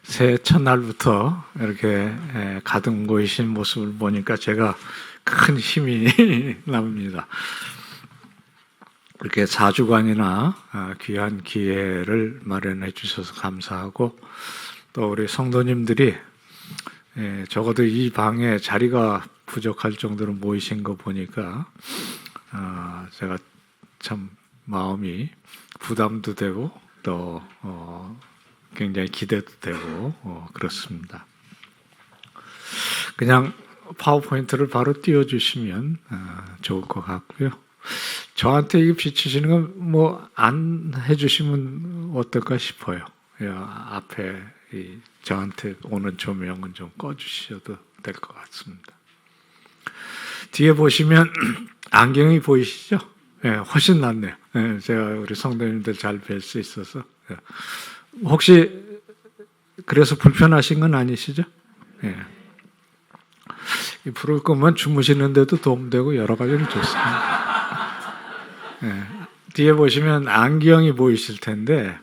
새해 첫날부터 이렇게 가득 모이신 모습을 보니까 제가 큰 힘이 납니다. 이렇게 4주간이나 귀한 기회를 마련해 주셔서 감사하고, 또 우리 성도님들이 적어도 이 방에 자리가 부족할 정도로 모이신 거 보니까 제가 참 마음이 부담도 되고 또 굉장히 기대도 되고 그렇습니다. 그냥 파워포인트를 바로 띄워주시면 좋을 것 같고요. 저한테 이거 비추시는 건 뭐 안 해주시면 어떨까 싶어요. 앞에 저한테 오는 조명은 좀 꺼주셔도 될 것 같습니다. 뒤에 보시면 안경이 보이시죠? 훨씬 낫네요. 제가 우리 성도님들 잘 뵐 수 있어서. 혹시 그래서 불편하신 건 아니시죠? 부를 거면 주무시는데도 도움되고 여러 가지로 좋습니다. 뒤에 보시면 안경이 보이실 텐데,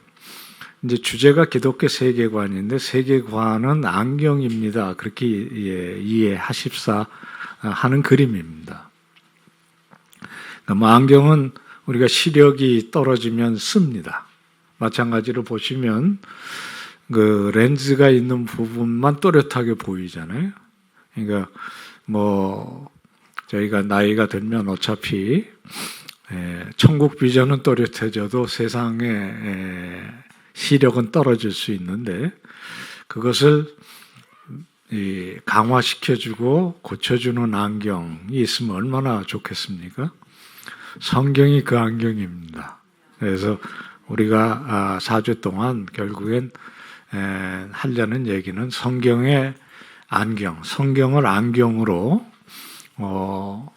이제 주제가 기독교 세계관인데 세계관은 안경입니다. 그렇게 이해하십사 하는 그림입니다. 그러니까 안경은 우리가 시력이 떨어지면 씁니다. 마찬가지로 보시면 그 렌즈가 있는 부분만 또렷하게 보이잖아요. 그러니까 뭐 저희가 나이가 들면 어차피 천국 비전은 또렷해져도 세상의 시력은 떨어질 수 있는데, 그것을 강화시켜주고 고쳐주는 안경이 있으면 얼마나 좋겠습니까? 성경이 그 안경입니다. 그래서 우리가 4주 동안 결국엔 하려는 얘기는 성경의 안경, 성경을 안경으로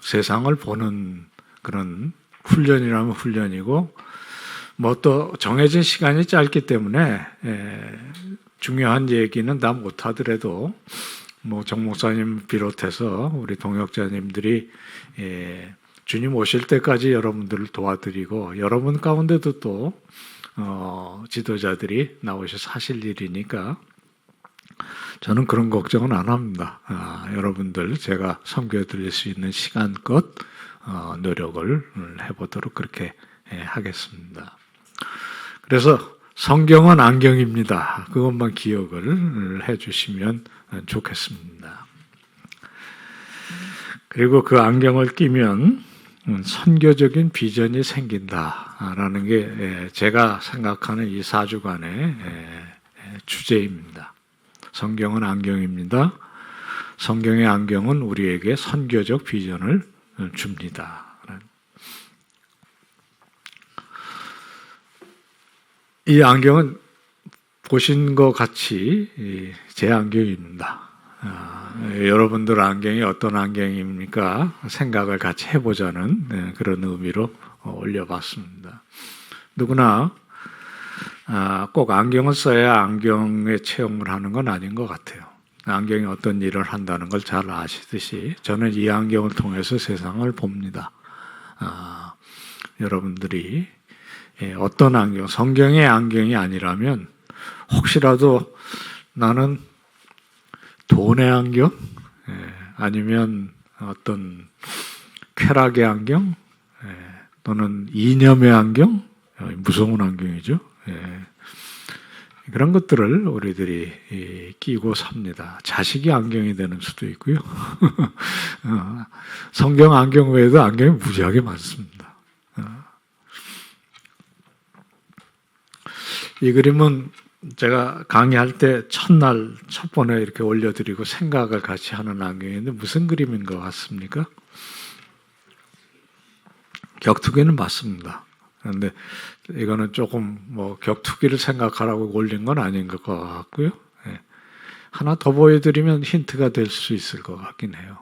세상을 보는 그런 훈련이라면 훈련이고, 뭐 또 정해진 시간이 짧기 때문에 중요한 얘기는 다 못하더라도 뭐 정 목사님 비롯해서 우리 동역자님들이 주님 오실 때까지 여러분들을 도와드리고, 여러분 가운데도 또 지도자들이 나오셔서 하실 일이니까 저는 그런 걱정은 안 합니다. 여러분들 제가 섬겨드릴 수 있는 시간껏 노력을 해보도록 그렇게 하겠습니다. 그래서 성경은 안경입니다. 그것만 기억을 해주시면 좋겠습니다. 그리고 그 안경을 끼면 선교적인 비전이 생긴다라는 게 제가 생각하는 이 4주간의 주제입니다. 성경은 안경입니다. 성경의 안경은 우리에게 선교적 비전을 줍니다. 이 안경은 보신 것 같이 제 안경입니다. 여러분들 안경이 어떤 안경입니까? 생각을 같이 해보자는 그런 의미로 올려봤습니다. 누구나 꼭 안경을 써야 안경에 체험을 하는 건 아닌 것 같아요. 안경이 어떤 일을 한다는 걸 잘 아시듯이 저는 이 안경을 통해서 세상을 봅니다. 여러분들이 어떤 안경, 성경의 안경이 아니라면 혹시라도 나는 돈의 안경, 아니면 어떤 쾌락의 안경, 또는 이념의 안경, 무서운 안경이죠. 그런 것들을 우리들이 끼고 삽니다. 자식이 안경이 되는 수도 있고요. 성경 안경 외에도 안경이 무지하게 많습니다. 이 그림은 제가 강의할 때 첫날 첫 번에 이렇게 올려드리고 생각을 같이 하는 안경인데 무슨 그림인 것 같습니까? 격투기는 맞습니다. 그런데 이거는 조금 뭐 격투기를 생각하라고 올린 건 아닌 것 같고요. 하나 더 보여드리면 힌트가 될 수 있을 것 같긴 해요.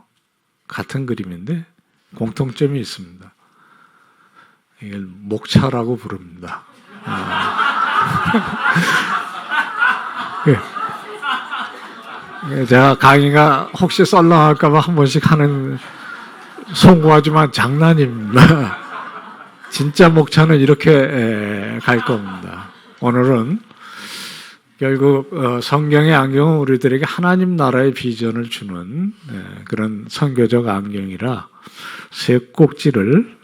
같은 그림인데 공통점이 있습니다. 이걸 목차라고 부릅니다. 제가 강의가 혹시 썰렁할까봐 한 번씩 하는 송구하지만 장난입니다. 진짜 목차는 이렇게 갈 겁니다. 오늘은 결국 성경의 안경은 우리들에게 하나님 나라의 비전을 주는 그런 선교적 안경이라 세 꼭지를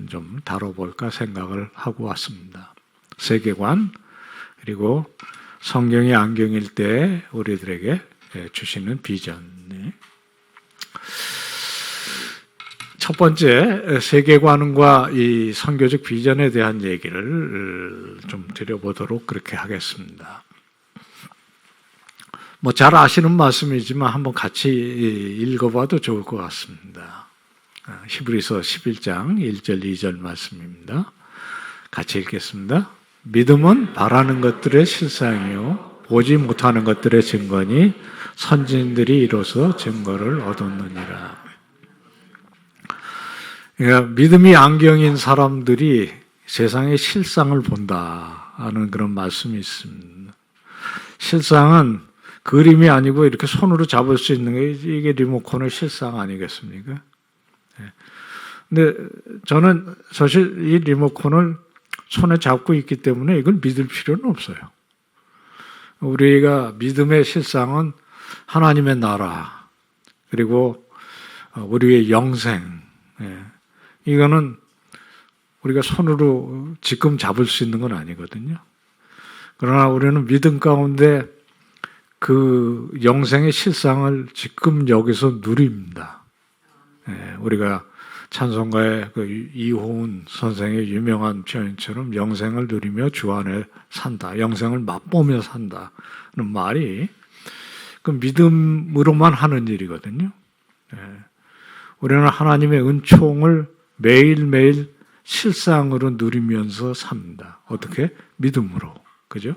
좀 다뤄볼까 생각을 하고 왔습니다. 세계관, 그리고 성경의 안경일 때 우리들에게 주시는 비전. 첫 번째, 세계관과 이 선교적 비전에 대한 얘기를 좀 드려보도록 그렇게 하겠습니다. 뭐 잘 아시는 말씀이지만 한번 같이 읽어봐도 좋을 것 같습니다. 히브리서 11장 1절 2절 말씀입니다. 같이 읽겠습니다. 믿음은 바라는 것들의 실상이요 보지 못하는 것들의 증거니 선진들이 이로써 증거를 얻었느니라. 그러니까 믿음이 안경인 사람들이 세상의 실상을 본다 하는 그런 말씀이 있습니다. 실상은 그림이 아니고 이렇게 손으로 잡을 수 있는 게 이게 리모컨의 실상 아니겠습니까? 근데 저는 사실 이 리모컨을 손에 잡고 있기 때문에 이걸 믿을 필요는 없어요. 우리가 믿음의 실상은 하나님의 나라, 그리고 우리의 영생, 이거는 우리가 손으로 지금 잡을 수 있는 건 아니거든요. 그러나 우리는 믿음 가운데 그 영생의 실상을 지금 여기서 누립니다. 우리가 찬송가의 그 이호은 선생의 유명한 표현처럼 영생을 누리며 주 안에 산다, 영생을 맛보며 산다는 말이 그 믿음으로만 하는 일이거든요. 우리는 하나님의 은총을 매일매일 실상으로 누리면서 삽니다. 어떻게? 믿음으로. 그죠?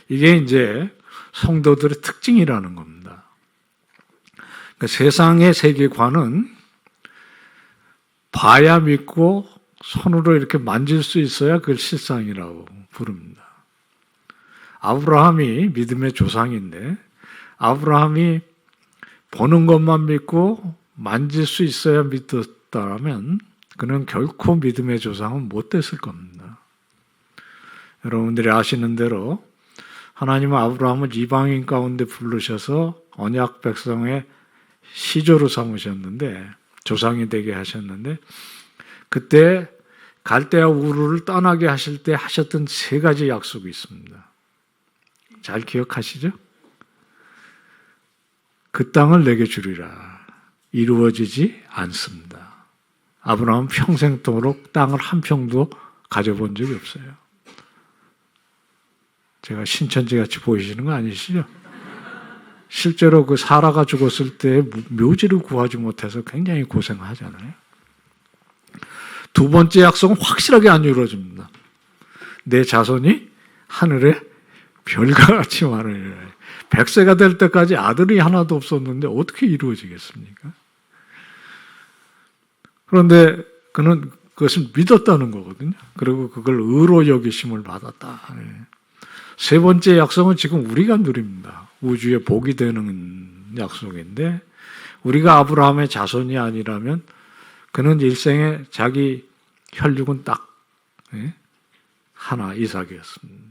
이게 이제 성도들의 특징이라는 겁니다. 그러니까 세상의 세계관은 봐야 믿고 손으로 이렇게 만질 수 있어야 그걸 실상이라고 부릅니다. 아브라함이 믿음의 조상인데 아브라함이 보는 것만 믿고 만질 수 있어야 믿었다면 그는 결코 믿음의 조상은 못 됐을 겁니다. 여러분들이 아시는 대로 하나님은 아브라함을 이방인 가운데 부르셔서 언약 백성의 시조로 삼으셨는데 조상이 되게 하셨는데 그때 갈대아 우르를 떠나게 하실 때 하셨던 세 가지 약속이 있습니다. 잘 기억하시죠? 그 땅을 내게 주리라. 이루어지지 않습니다. 아브라함은 평생 동안 땅을 한 평도 가져본 적이 없어요. 제가 신천지같이 보이시는 거 아니시죠? 실제로 그 사라가 죽었을 때 묘지를 구하지 못해서 굉장히 고생하잖아요. 두 번째 약속은 확실하게 안 이루어집니다. 내 자손이 하늘에 별과 같이 많으리라. 100세가 될 때까지 아들이 하나도 없었는데 어떻게 이루어지겠습니까? 그런데 그는 그것을 믿었다는 거거든요. 그리고 그걸 의로 여기심을 받았다. 세 번째 약속은 지금 우리가 누립니다. 우주의 복이 되는 약속인데 우리가 아브라함의 자손이 아니라면 그는 일생에 자기 혈육은 딱 하나, 이삭이었습니다.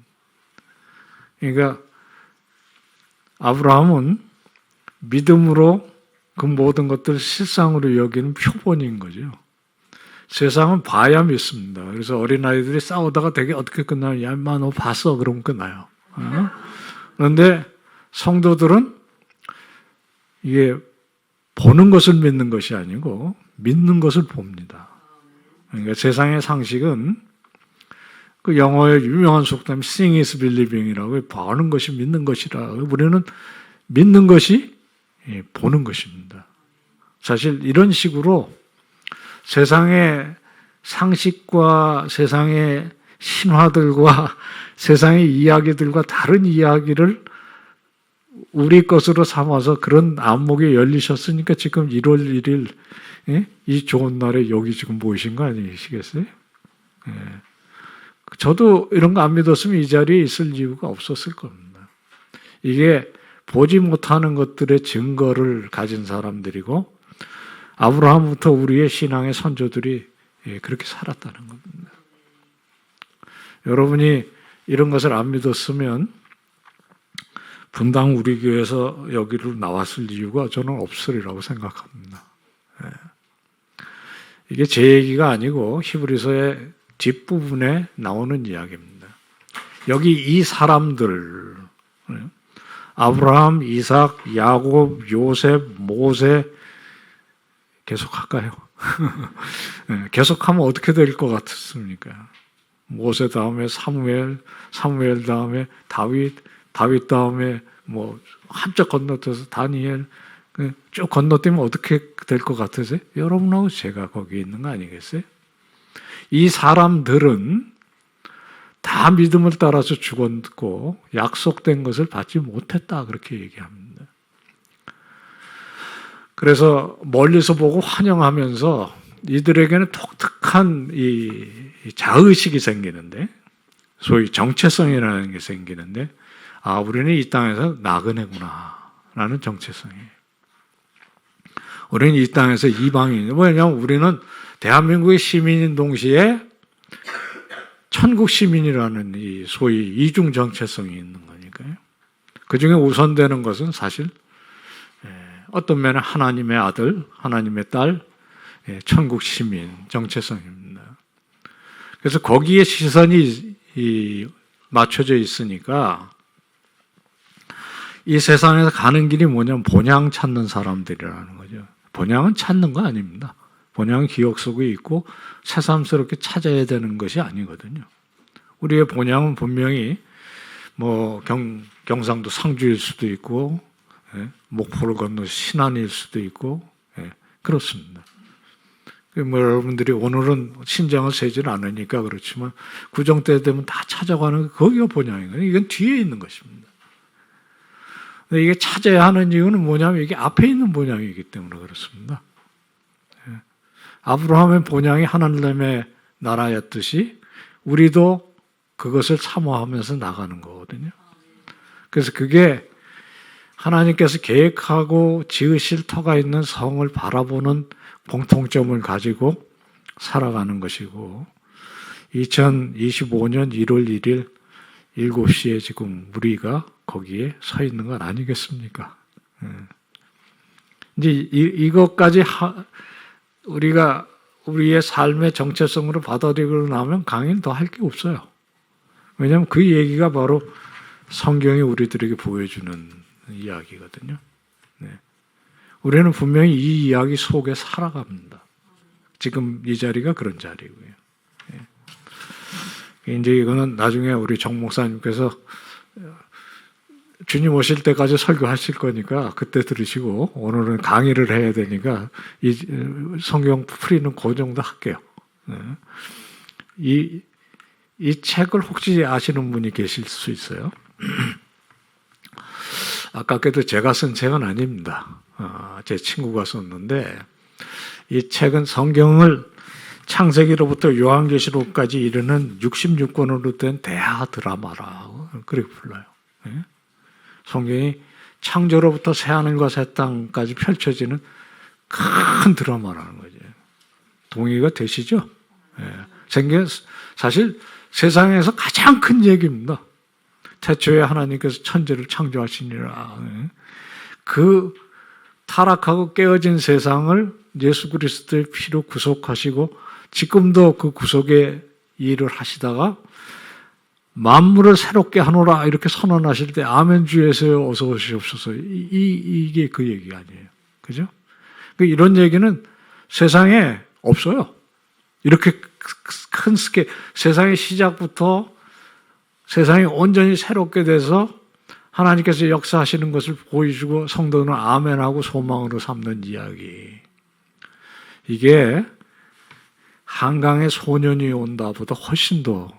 그러니까 아브라함은 믿음으로 그 모든 것들을 실상으로 여기는 표본인 거죠. 세상은 봐야 믿습니다. 그래서 어린아이들이 싸우다가 되게 어떻게 끝나요? 야, 인마 너 봤어? 그러면 끝나요. 그런데 성도들은 이게 보는 것을 믿는 것이 아니고 믿는 것을 봅니다. 그러니까 세상의 상식은 그 영어의 유명한 속담 seeing is believing이라고 보는 것이 믿는 것이라. 우리는 믿는 것이 보는 것입니다. 사실 이런 식으로 세상의 상식과 세상의 신화들과 세상의 이야기들과 다른 이야기를 우리 것으로 삼아서 그런 안목이 열리셨으니까 지금 1월 1일 이 좋은 날에 여기 지금 모이신 거 아니시겠어요? 저도 이런 거 안 믿었으면 이 자리에 있을 이유가 없었을 겁니다. 이게 보지 못하는 것들의 증거를 가진 사람들이고 아브라함부터 우리의 신앙의 선조들이 그렇게 살았다는 겁니다. 여러분이 이런 것을 안 믿었으면 분당 우리 교회에서 여기로 나왔을 이유가 저는 없으리라고 생각합니다. 이게 제 얘기가 아니고 히브리서의 뒷부분에 나오는 이야기입니다. 여기 이 사람들, 아브라함, 이삭, 야곱, 요셉, 모세, 계속할까요? 계속하면 어떻게 될 것 같습니까? 모세 다음에 사무엘, 사무엘 다음에 다윗, 다윗 다음에 뭐 한쪽 건너뛰어서 다니엘, 쭉 건너뛰면 어떻게 될 것 같으세요? 여러분하고 제가 거기 있는 거 아니겠어요? 이 사람들은 다 믿음을 따라서 죽었고 약속된 것을 받지 못했다 그렇게 얘기합니다. 그래서 멀리서 보고 환영하면서 이들에게는 독특한 이 자의식이 생기는데, 소위 정체성이라는 게 생기는데, 아, 우리는 이 땅에서 나그네구나 라는 정체성이에요. 우리는 이 땅에서 이방인, 왜냐하면 우리는 대한민국의 시민인 동시에 천국 시민이라는 이 소위 이중 정체성이 있는 거니까요. 그 중에 우선되는 것은 사실 어떤 면에 하나님의 아들, 하나님의 딸, 천국 시민 정체성입니다. 그래서 거기에 시선이 맞춰져 있으니까 이 세상에서 가는 길이 뭐냐면 본향 찾는 사람들이라는 거죠. 본향은 찾는 거 아닙니다. 본향은 기억 속에 있고 새삼스럽게 찾아야 되는 것이 아니거든요. 우리의 본향은 분명히 뭐 경상도 상주일 수도 있고, 목포를 건너 신안일 수도 있고, 그렇습니다. 뭐 여러분들이 오늘은 신장을 세질 않으니까 그렇지만 구정 때 되면 다 찾아가는 거기가 본향인 거예요. 이건 뒤에 있는 것입니다. 근데 이게 찾아야 하는 이유는 뭐냐면 이게 앞에 있는 본향이기 때문에 그렇습니다. 아브라함의 본향이 하나님의 나라였듯이 우리도 그것을 사모하면서 나가는 거거든요. 그래서 그게 하나님께서 계획하고 지으실 터가 있는 성을 바라보는 공통점을 가지고 살아가는 것이고, 2025년 1월 1일 7시에 지금 우리가 거기에 서 있는 건 아니겠습니까? 이제 이것까지 우리가 우리의 삶의 정체성으로 받아들이고 나면 강의는 더 할 게 없어요. 왜냐하면 그 얘기가 바로 성경이 우리들에게 보여주는 이야기거든요. 우리는 분명히 이 이야기 속에 살아갑니다. 지금 이 자리가 그런 자리고요. 이제 이거는 나중에 우리 정 목사님께서 주님 오실 때까지 설교하실 거니까 그때 들으시고, 오늘은 강의를 해야 되니까 이 성경 풀이는 그 정도 할게요. 이 책을 혹시 아시는 분이 계실 수 있어요. 아깝게도 제가 쓴 책은 아닙니다. 제 친구가 썼는데, 이 책은 성경을 창세기로부터 요한계시록까지 이르는 66권으로 된 대하 드라마라고 그렇게 불러요. 성경이 창조로부터 새하늘과 새 땅까지 펼쳐지는 큰 드라마라는 거죠. 동의가 되시죠? 사실 세상에서 가장 큰 얘기입니다. 태초에 하나님께서 천지를 창조하시니라. 그 타락하고 깨어진 세상을 예수 그리스도의 피로 구속하시고 지금도 그 구속의 일을 하시다가 만물을 새롭게 하노라 이렇게 선언하실 때 아멘 주에서 어서 오시옵소서, 이게 그 얘기가 아니에요. 그죠? 이런 얘기는 세상에 없어요. 이렇게 큰 스케일, 세상의 시작부터 세상이 온전히 새롭게 돼서 하나님께서 역사하시는 것을 보여주고 성도는 아멘하고 소망으로 삼는 이야기. 이게 한강의 소년이 온다보다 훨씬 더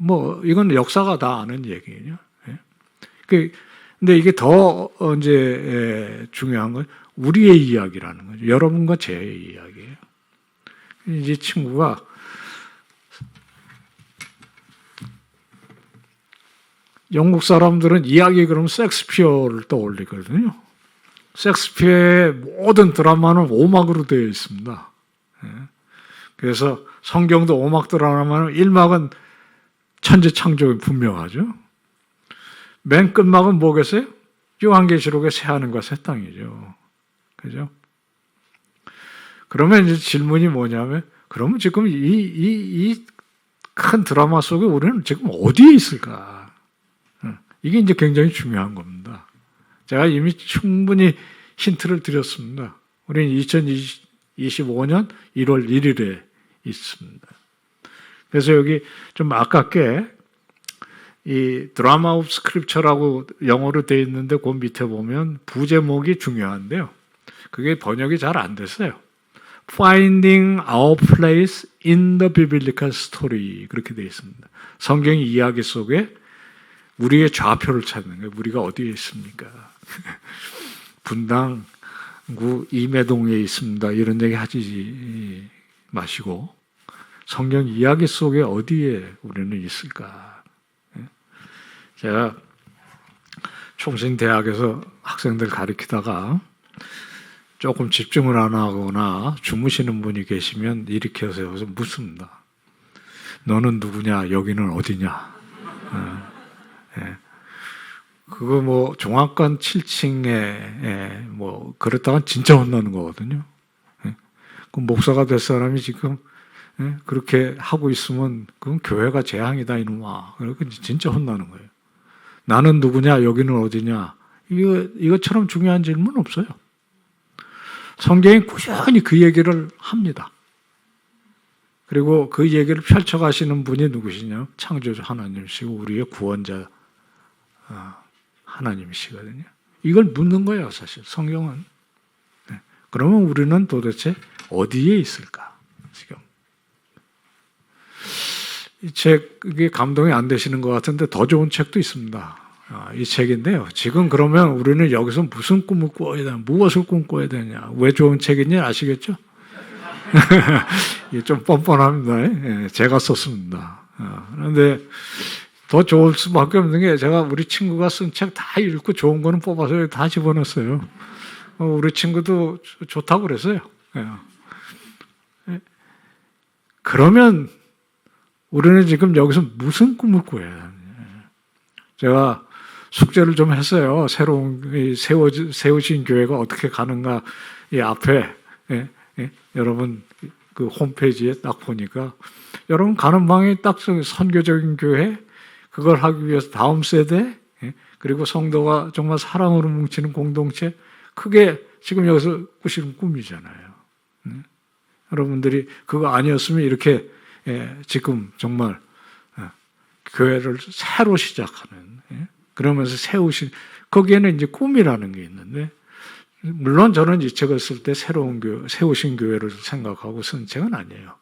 뭐 이건 역사가 다 아는 얘기예요. 근데 이게 더 이제 중요한 건 우리의 이야기라는 거죠. 여러분과 제 이야기예요. 이 친구가 영국 사람들은 이야기 그러면 셰익스피어를 떠올리거든요. 셰익스피어의 모든 드라마는 오막으로 되어 있습니다. 그래서 성경도 오막 드라마는 1막은 천지 창조가 분명하죠. 맨 끝막은 뭐겠어요? 요한계시록에 새하늘과 새 땅이죠. 그죠? 그러면 이제 질문이 뭐냐면, 그러면 지금 이 큰 드라마 속에 우리는 지금 어디에 있을까? 이게 이제 굉장히 중요한 겁니다. 제가 이미 충분히 힌트를 드렸습니다. 우리는 2025년 1월 1일에 있습니다. 그래서 여기 좀 아깝게 이 드라마 오브 스크립처라고 영어로 되어 있는데 그 밑에 보면 부제목이 중요한데요. 그게 번역이 잘 안 됐어요. Finding our place in the biblical story 그렇게 되어 있습니다. 성경 이야기 속에 우리의 좌표를 찾는 거예요. 우리가 어디에 있습니까? 분당구 임해동에 있습니다. 이런 얘기 하지 마시고 성경 이야기 속에 어디에 우리는 있을까? 제가 총신대학에서 학생들 가르치다가 조금 집중을 안 하거나 주무시는 분이 계시면 이렇게 세워서 묻습니다. 너는 누구냐? 여기는 어디냐? 그거 뭐 종합관 7층에 뭐 그랬다간 진짜 혼나는 거거든요. 그 목사가 될 사람이 지금 그렇게 하고 있으면 그건 교회가 재앙이다 이놈아. 그러니까 진짜 혼나는 거예요. 나는 누구냐? 여기는 어디냐? 이것처럼 중요한 질문 없어요. 성경이 꾸준히 그 얘기를 합니다. 그리고 그 얘기를 펼쳐가시는 분이 누구시냐? 창조주 하나님이시고 우리의 구원자 하나님이시거든요. 이걸 묻는 거예요, 사실 성경은. 그러면 우리는 도대체 어디에 있을까? 지금 이 책이 감동이 안 되시는 것 같은데 더 좋은 책도 있습니다. 이 책인데요. 지금 그러면 우리는 여기서 무슨 꿈을 꿔야 되냐, 무엇을 꿈꿔야 되냐, 왜 좋은 책인지 아시겠죠? 이게 좀 뻔뻔합니다. 제가 썼습니다. 그런데 더 좋을 수밖에 없는 게 제가 우리 친구가 쓴 책 다 읽고 좋은 거는 뽑아서 다 집어넣었어요. 우리 친구도 좋다고 그랬어요. 그러면 우리는 지금 여기서 무슨 꿈을 꿔야 하느냐. 제가 숙제를 좀 했어요. 새로운 세우신 교회가 어떻게 가는가. 이 앞에 여러분 그 홈페이지에 딱 보니까 여러분 가는 방에 딱 선교적인 교회 그걸 하기 위해서 다음 세대 그리고 성도가 정말 사랑으로 뭉치는 공동체 그게 지금 여기서 꾸시는 꿈이잖아요. 여러분들이 그거 아니었으면 이렇게 지금 정말 교회를 새로 시작하는 그러면서 세우신 거기에는 이제 꿈이라는 게 있는데 물론 저는 이 책을 쓸 때 새로운 교회, 세우신 교회를 생각하고 쓴 책은 아니에요.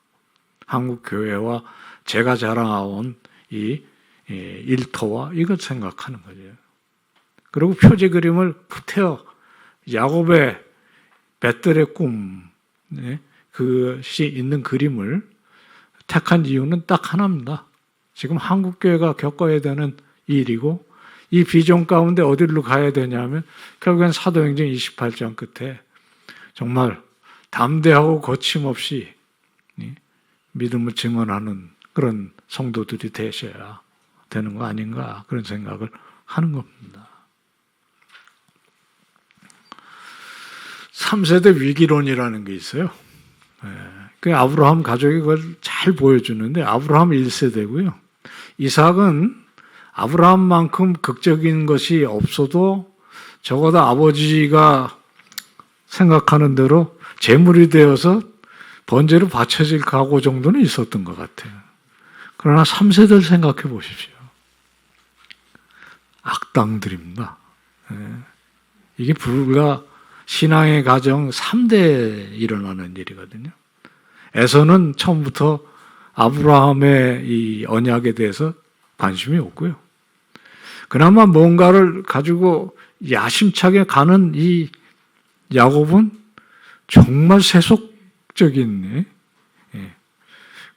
한국 교회와 제가 자라온 이 일터와 이걸 생각하는 거죠. 그리고 표지 그림을 구태여 야곱의 벳들의 꿈 그것이 있는 그림을 택한 이유는 딱 하나입니다. 지금 한국 교회가 겪어야 되는 일이고 이 비전 가운데 어디로 가야 되냐면 결국엔 사도행전 28장 끝에 정말 담대하고 거침없이 믿음을 증언하는 그런 성도들이 되셔야 되는 거 아닌가 그런 생각을 하는 겁니다. 3세대 위기론이라는 게 있어요. 그 아브라함 가족이 그걸 잘 보여주는데 아브라함 1세대고요. 이삭은 아브라함만큼 극적인 것이 없어도 적어도 아버지가 생각하는 대로 제물이 되어서 번제로 바쳐질 각오 정도는 있었던 것 같아요. 그러나 3세대를 생각해 보십시오. 악당들입니다. 이게 불과 신앙의 가정 3대에 일어나는 일이거든요. 에서는 처음부터 아브라함의 이 언약에 대해서 관심이 없고요. 그나마 뭔가를 가지고 야심차게 가는 이 야곱은 정말 세속적인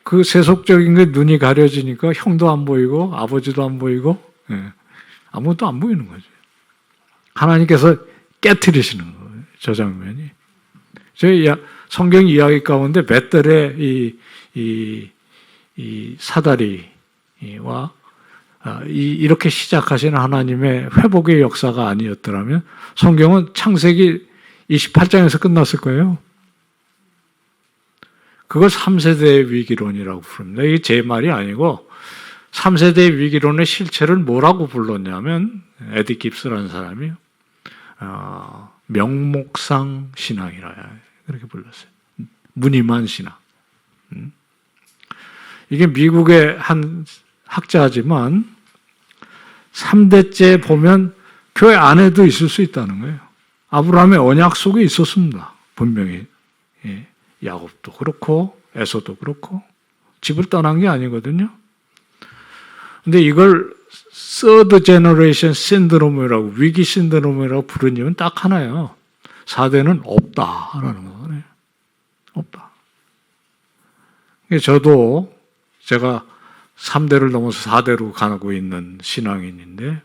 그 세속적인 게 눈이 가려지니까 형도 안 보이고 아버지도 안 보이고 아무것도 안 보이는 거죠. 하나님께서 깨트리시는 거예요. 저 장면이. 저희 성경 이야기 가운데 벳들의 이 사다리와 이렇게 시작하시는 하나님의 회복의 역사가 아니었더라면 성경은 창세기 28장에서 끝났을 거예요. 그걸 3세대의 위기론이라고 부릅니다. 이게 제 말이 아니고 3세대의 위기론의 실체를 뭐라고 불렀냐면 에디 깁스라는 사람이 명목상 신앙이라 그렇게 불렀어요. 무늬만 신앙. 이게 미국의 한 학자지만 3대째 보면 교회 안에도 있을 수 있다는 거예요. 아브라함의 언약 속에 있었습니다. 분명히. 예. 야곱도 그렇고 에서도 그렇고 집을 떠난 게 아니거든요. 근데 이걸 third generation syndrome이라고 위기 신드롬이라고 부른 이유는 딱 하나예요. 4대는 없다라는 거예요. 없다. 저도 제가 3대를 넘어서 4대로 가고 있는 신앙인인데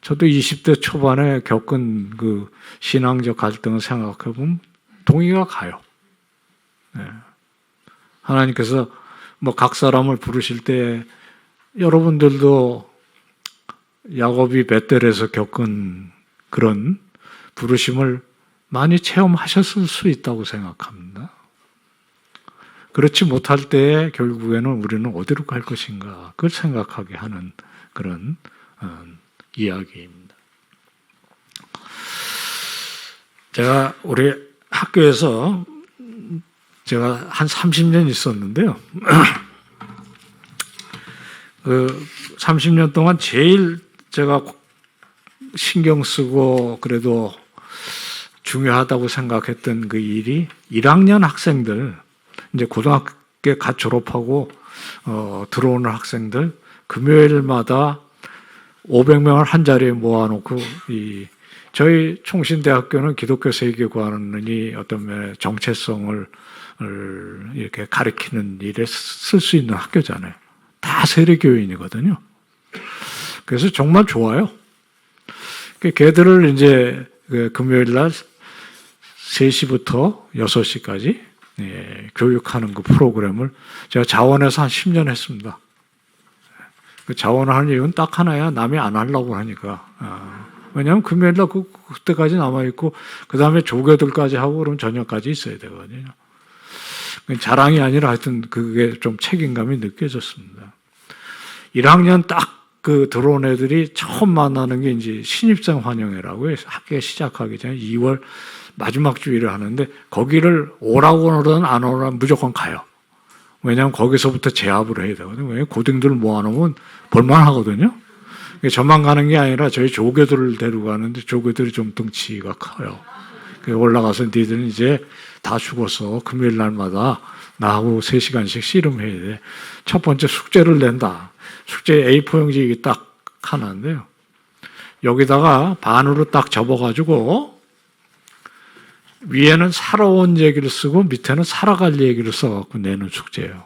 저도 20대 초반에 겪은 그 신앙적 갈등을 생각해 보면 동의가 가요. 네. 하나님께서 뭐 각 사람을 부르실 때 여러분들도 야곱이 벳델에서 겪은 그런 부르심을 많이 체험하셨을 수 있다고 생각합니다. 그렇지 못할 때 결국에는 우리는 어디로 갈 것인가 그걸 생각하게 하는 그런 이야기입니다. 제가 우리 학교에서 제가 한 30년 있었는데요. 그 30년 동안 제일 제가 신경 쓰고 그래도 중요하다고 생각했던 그 일이 1학년 학생들, 이제 고등학교 갓 졸업하고 들어오는 학생들 금요일마다 500명을 한 자리에 모아놓고 저희 총신대학교는 기독교 세계관이 어떤 면의 정체성을 이렇게 가리키는 일에 쓸 수 있는 학교잖아요. 다 세례교인이거든요. 그래서 정말 좋아요. 걔들을 이제 금요일 날 3시부터 6시까지 교육하는 그 프로그램을 제가 자원에서 한 10년 했습니다. 그 자원을 하는 이유는 딱 하나야. 남이 안 하려고 하니까. 왜냐하면 금요일 날 그때까지 남아있고 그 다음에 조교들까지 하고 그러면 저녁까지 있어야 되거든요. 자랑이 아니라 하여튼 그게 좀 책임감이 느껴졌습니다. 1학년 딱 그 들어온 애들이 처음 만나는 게 이제 신입생 환영회라고 해서 학교 시작하기 전에 2월 마지막 주일을 하는데 거기를 오라고 그러든 안 오라면 무조건 가요. 왜냐하면 거기서부터 제압을 해야 되거든요. 왜냐하면 고딩들을 모아놓으면 볼만하거든요. 저만 가는 게 아니라 저희 조교들을 데려가는데 조교들이 좀 덩치가 커요. 올라가서 니들은 이제 다 죽었어. 금요일 날마다 나하고 3시간씩 씨름해야 돼. 첫 번째 숙제를 낸다. 숙제 A4 용지 딱 하나인데요. 여기다가 반으로 딱 접어가지고 위에는 살아온 얘기를 쓰고 밑에는 살아갈 얘기를 써갖고 내는 숙제예요.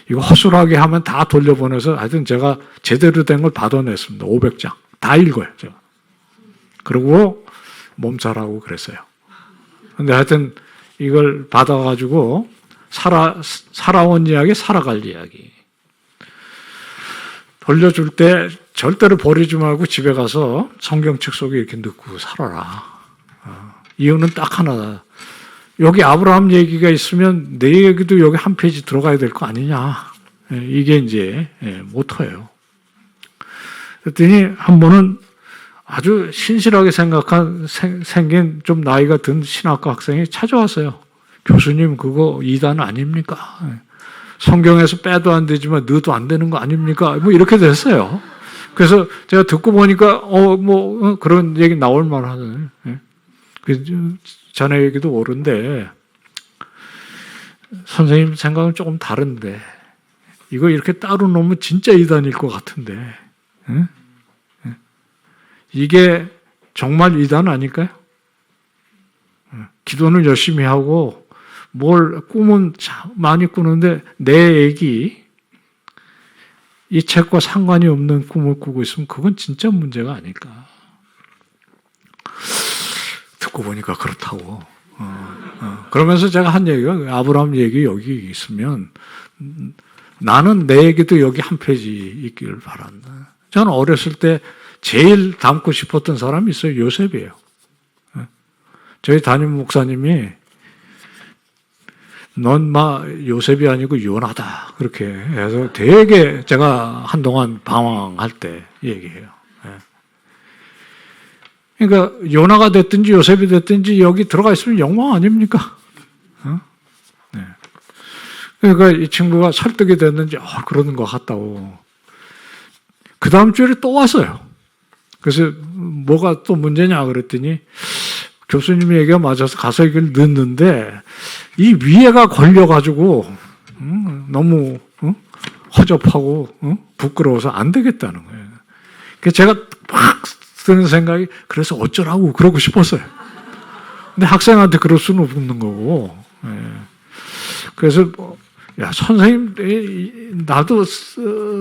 이거 허술하게 하면 다 돌려보내서 하여튼 제가 제대로 된 걸 받아냈습니다. 500장. 다 읽어요, 제가. 그리고 몸살하고 그랬어요. 근데 하여튼 이걸 받아가지고 살아온 이야기, 살아갈 이야기. 돌려줄 때 절대로 버리지 말고 집에 가서 성경책 속에 이렇게 넣고 살아라. 이유는 딱 하나다. 여기 아브라함 얘기가 있으면 내 얘기도 여기 한 페이지 들어가야 될 거 아니냐. 이게 이제 모토예요. 그랬더니 한 번은 아주 신실하게 생긴 좀 나이가 든 신학과 학생이 찾아왔어요. 교수님 그거 이단 아닙니까? 성경에서 빼도 안 되지만 넣어도 안 되는 거 아닙니까? 뭐 이렇게 됐어요. 그래서 제가 듣고 보니까 그런 얘기 나올 만하잖아요. 자네 얘기도 옳은데 선생님 생각은 조금 다른데 이거 이렇게 따로 놓으면 진짜 이단일 것 같은데 이게 정말 이단 아닐까요? 기도는 열심히 하고 꿈은 많이 꾸는데 내 얘기 이 책과 상관이 없는 꿈을 꾸고 있으면 그건 진짜 문제가 아닐까. 듣고 보니까 그렇다고. 그러면서 제가 한 얘기가 아브라함 얘기 여기 있으면 나는 내에게도 여기 한 페이지 있기를 바란다. 저는 어렸을 때 제일 닮고 싶었던 사람이 있어요. 요셉이에요. 저희 담임 목사님이 넌 요셉이 아니고 요나다. 그렇게 해서 되게 제가 한동안 방황할 때 얘기해요. 그러니까 요나가 됐든지 요셉이 됐든지 여기 들어가 있으면 영광 아닙니까? 네. 그러니까 이 친구가 설득이 됐는지 그러는 것 같다고. 그 다음 주에 또 왔어요. 그래서 뭐가 또 문제냐 그랬더니 교수님 얘기가 맞아서 가서 이걸 넣는데 이 위에가 걸려가지고 너무 허접하고 부끄러워서 안 되겠다는 거예요. 그래서 제가 막 드는 생각이 그래서 어쩌라고 그러고 싶었어요. 근데 학생한테 그럴 수는 없는 거고. 그래서 야 선생님 나도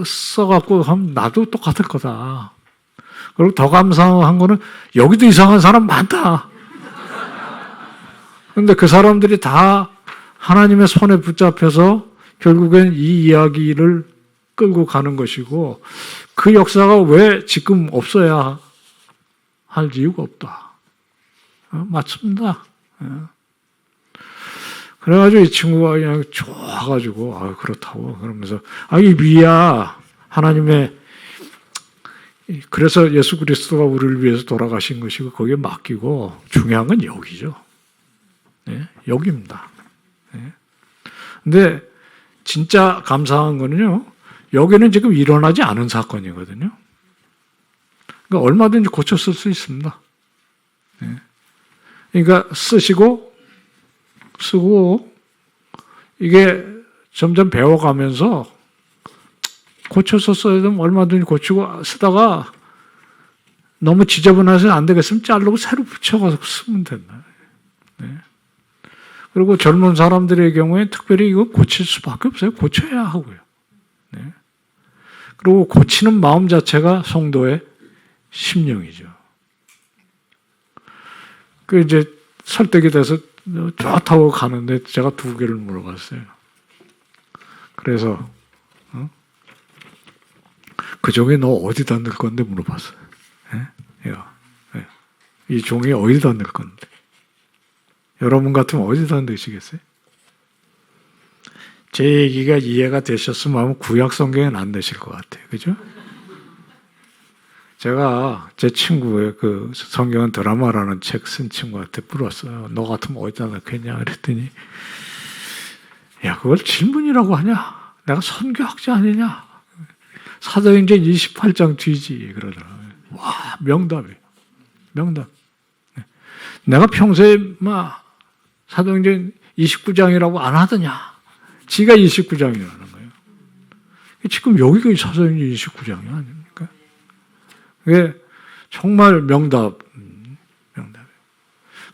써갖고 하면 나도 똑같을 거다. 그리고 더 감사한 거는 여기도 이상한 사람 많다. 그런데 그 사람들이 다 하나님의 손에 붙잡혀서 결국엔 이 이야기를 끌고 가는 것이고 그 역사가 왜 지금 없어야 할 이유가 없다. 맞습니다. 그래가지고 이 친구가 그냥 좋아가지고 그렇다고 그러면서 이 위야 하나님의 그래서 예수 그리스도가 우리를 위해서 돌아가신 것이고 거기에 맡기고 중요한 건 여기죠. 네, 여기입니다. 네. 근데 진짜 감사한 거는요. 여기는 지금 일어나지 않은 사건이거든요. 그러니까 얼마든지 고쳤을 수 있습니다. 네. 그러니까 쓰고 이게 점점 배워가면서 고쳐서 써야 되면 얼마든지 고치고 쓰다가 너무 지저분해서 안 되겠으면 자르고 새로 붙여가서 쓰면 된다. 네. 그리고 젊은 사람들의 경우에 특별히 이거 고칠 수밖에 없어요. 고쳐야 하고요. 네. 그리고 고치는 마음 자체가 성도의 심령이죠. 그 이제 설득이 돼서 좋다고 가는데 제가 2개를 물어봤어요. 그래서 그 종이 너 어디다 넣을 건데 물어봤어요. 이 종이 어디다 넣을 건데? 여러분 같으면 어디다 넣으시겠어요? 제 얘기가 이해가 되셨으면 구약 성경에는 안 되실 것 같아요. 그죠? 제가 제 친구의 그 성경은 드라마라는 책 쓴 친구한테 물었어요. 너 같으면 어디다 넣겠냐? 그랬더니 야 그걸 질문이라고 하냐? 내가 선교학자 아니냐? 사도행전 28장 뒤지 그러더라고요. 와 명답이에요. 명답. 내가 평소에 사도행전 29장이라고 안 하더냐? 지가 29장이라는 거예요. 지금 여기가 사도행전 29장이 아닙니까? 그게 정말 명답이에요.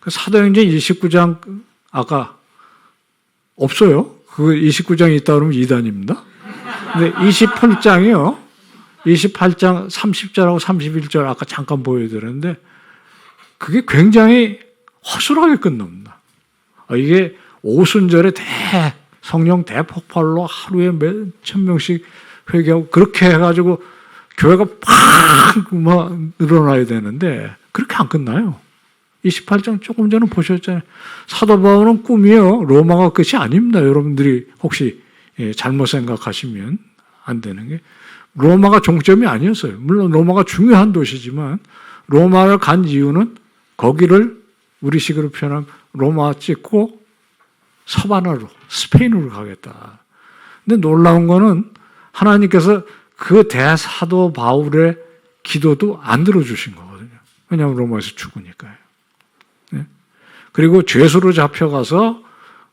그 사도행전 29장 아까 없어요. 그 29장이 있다 그러면 이단입니다. 근데 28장이요. 28장 30절하고 31절 아까 잠깐 보여드렸는데 그게 굉장히 허술하게 끝납니다. 이게 오순절에 성령 대폭발로 하루에 몇천 명씩 회개하고 그렇게 해가지고 교회가 팍 늘어나야 되는데 그렇게 안 끝나요. 28장 조금 전에 보셨잖아요. 사도 바울은 꿈이에요. 로마가 끝이 아닙니다. 여러분들이 혹시 잘못 생각하시면 안 되는 게 로마가 종점이 아니었어요. 물론 로마가 중요한 도시지만 로마를 간 이유는 거기를 우리식으로 표현하면 로마 찍고 서바나로 스페인으로 가겠다. 근데 놀라운 거는 하나님께서 그 대사도 바울의 기도도 안 들어주신 거거든요. 왜냐하면 로마에서 죽으니까요. 네? 그리고 죄수로 잡혀가서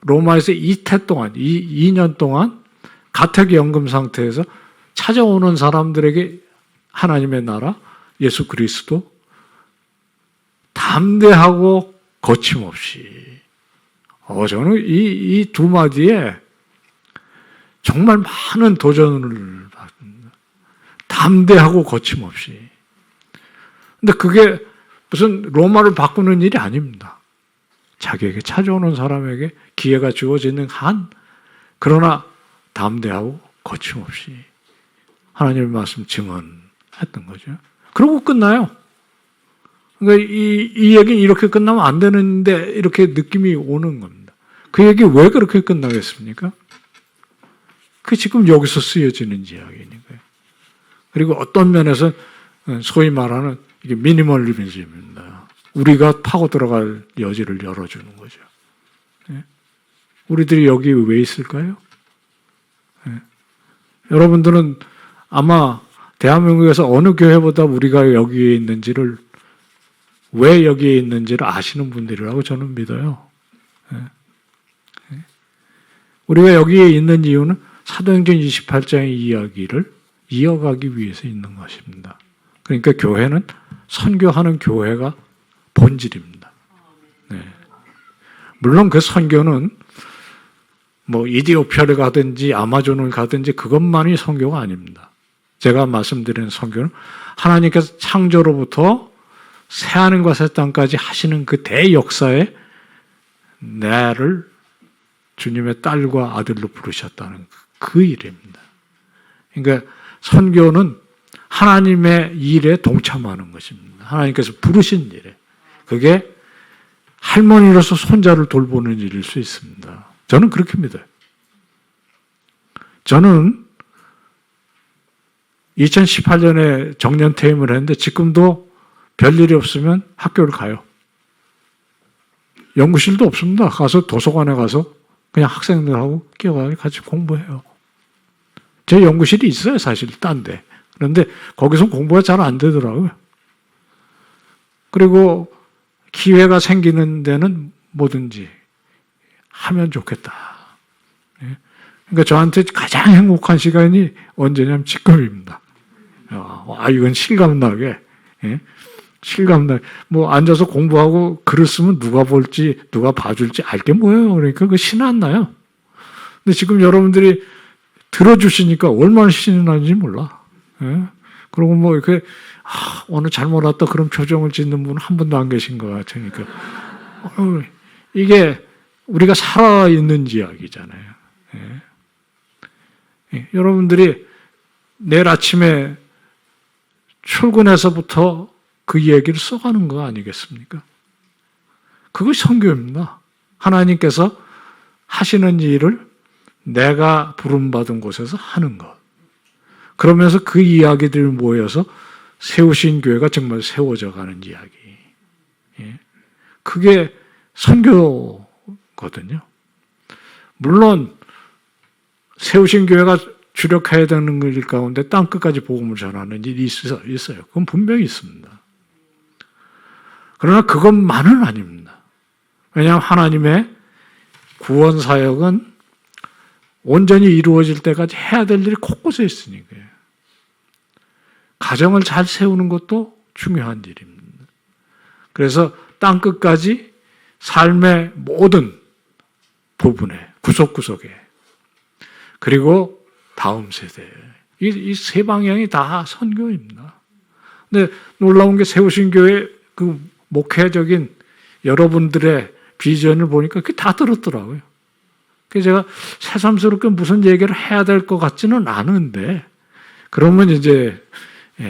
로마에서 이태 동안, 2년 동안 가택연금 상태에서 찾아오는 사람들에게 하나님의 나라, 예수 그리스도 담대하고 거침없이 저는 이 2마디에 정말 많은 도전을 받습니다. 담대하고 거침없이. 근데 그게 무슨 로마를 바꾸는 일이 아닙니다. 자기에게 찾아오는 사람에게 기회가 주어지는 한, 그러나 담대하고 거침없이 하나님의 말씀 증언했던 거죠. 그러고 끝나요. 그러니까 이 얘기는 이렇게 끝나면 안 되는데 이렇게 느낌이 오는 겁니다. 그 얘기 왜 그렇게 끝나겠습니까? 그 지금 여기서 쓰여지는 이야기니까요. 그리고 어떤 면에서 소위 말하는 이게 미니멀리즘입니다. 우리가 파고 들어갈 여지를 열어주는 거죠. 우리들이 여기 왜 있을까요? 여러분들은 아마 대한민국에서 어느 교회보다 우리가 여기에 있는지를 왜 여기에 있는지를 아시는 분들이라고 저는 믿어요. 우리가 여기에 있는 이유는 사도행전 28장의 이야기를 이어가기 위해서 있는 것입니다. 그러니까 교회는 선교하는 교회가 본질입니다. 물론 그 선교는 뭐 이디오피아를 가든지 아마존을 가든지 그것만이 선교가 아닙니다. 제가 말씀드리는 선교는 하나님께서 창조로부터 새하늘과 새 땅까지 하시는 그 대역사에 나를 주님의 딸과 아들로 부르셨다는 그 일입니다. 그러니까 선교는 하나님의 일에 동참하는 것입니다. 하나님께서 부르신 일에. 그게 할머니로서 손자를 돌보는 일일 수 있습니다. 저는 그렇게 믿어요. 저는 2018년에 정년 퇴임을 했는데 지금도 별일이 없으면 학교를 가요. 연구실도 없습니다. 가서 도서관에 가서 그냥 학생들하고 끼어가서 같이 공부해요. 제 연구실이 있어요, 사실, 딴데. 그런데 거기서 공부가 잘 안 되더라고요. 그리고 기회가 생기는 데는 뭐든지 하면 좋겠다. 그러니까 저한테 가장 행복한 시간이 언제냐면 지금입니다. 이건 실감나게. 실감나게. 뭐 앉아서 공부하고 글을 쓰면 누가 볼지, 누가 봐줄지 알게 뭐예요. 그러니까 그 신이 안 나요. 근데 지금 여러분들이 들어주시니까 얼마나 신이 나는지 몰라. 그리고 뭐 이렇게, 오늘 잘못 왔다 그런 표정을 짓는 분은 한 분도 안 계신 것 같으니까. 이게 우리가 살아있는 이야기잖아요. 여러분들이 내일 아침에 출근해서부터 그 얘기를 써가는 거 아니겠습니까? 그것이 선교입니다. 하나님께서 하시는 일을 내가 부름받은 곳에서 하는 것. 그러면서 그 이야기들이 모여서 세우신 교회가 정말 세워져 가는 이야기. 그게 선교거든요. 물론 세우신 교회가 주력해야 되는 일 가운데 땅끝까지 복음을 전하는 일이 있어요. 그건 분명히 있습니다. 그러나 그것만은 아닙니다. 왜냐하면 하나님의 구원 사역은 온전히 이루어질 때까지 해야 될 일이 곳곳에 있으니까요. 가정을 잘 세우는 것도 중요한 일입니다. 그래서 땅끝까지 삶의 모든 부분에, 구석구석에, 그리고 다음 세대, 이 세 방향이 다 선교입니다. 근데 놀라운 게 세우신 교회 그 목회적인 여러분들의 비전을 보니까 그게 다 들었더라고요. 그래서 제가 새삼스럽게 무슨 얘기를 해야 될 것 같지는 않은데, 그러면 이제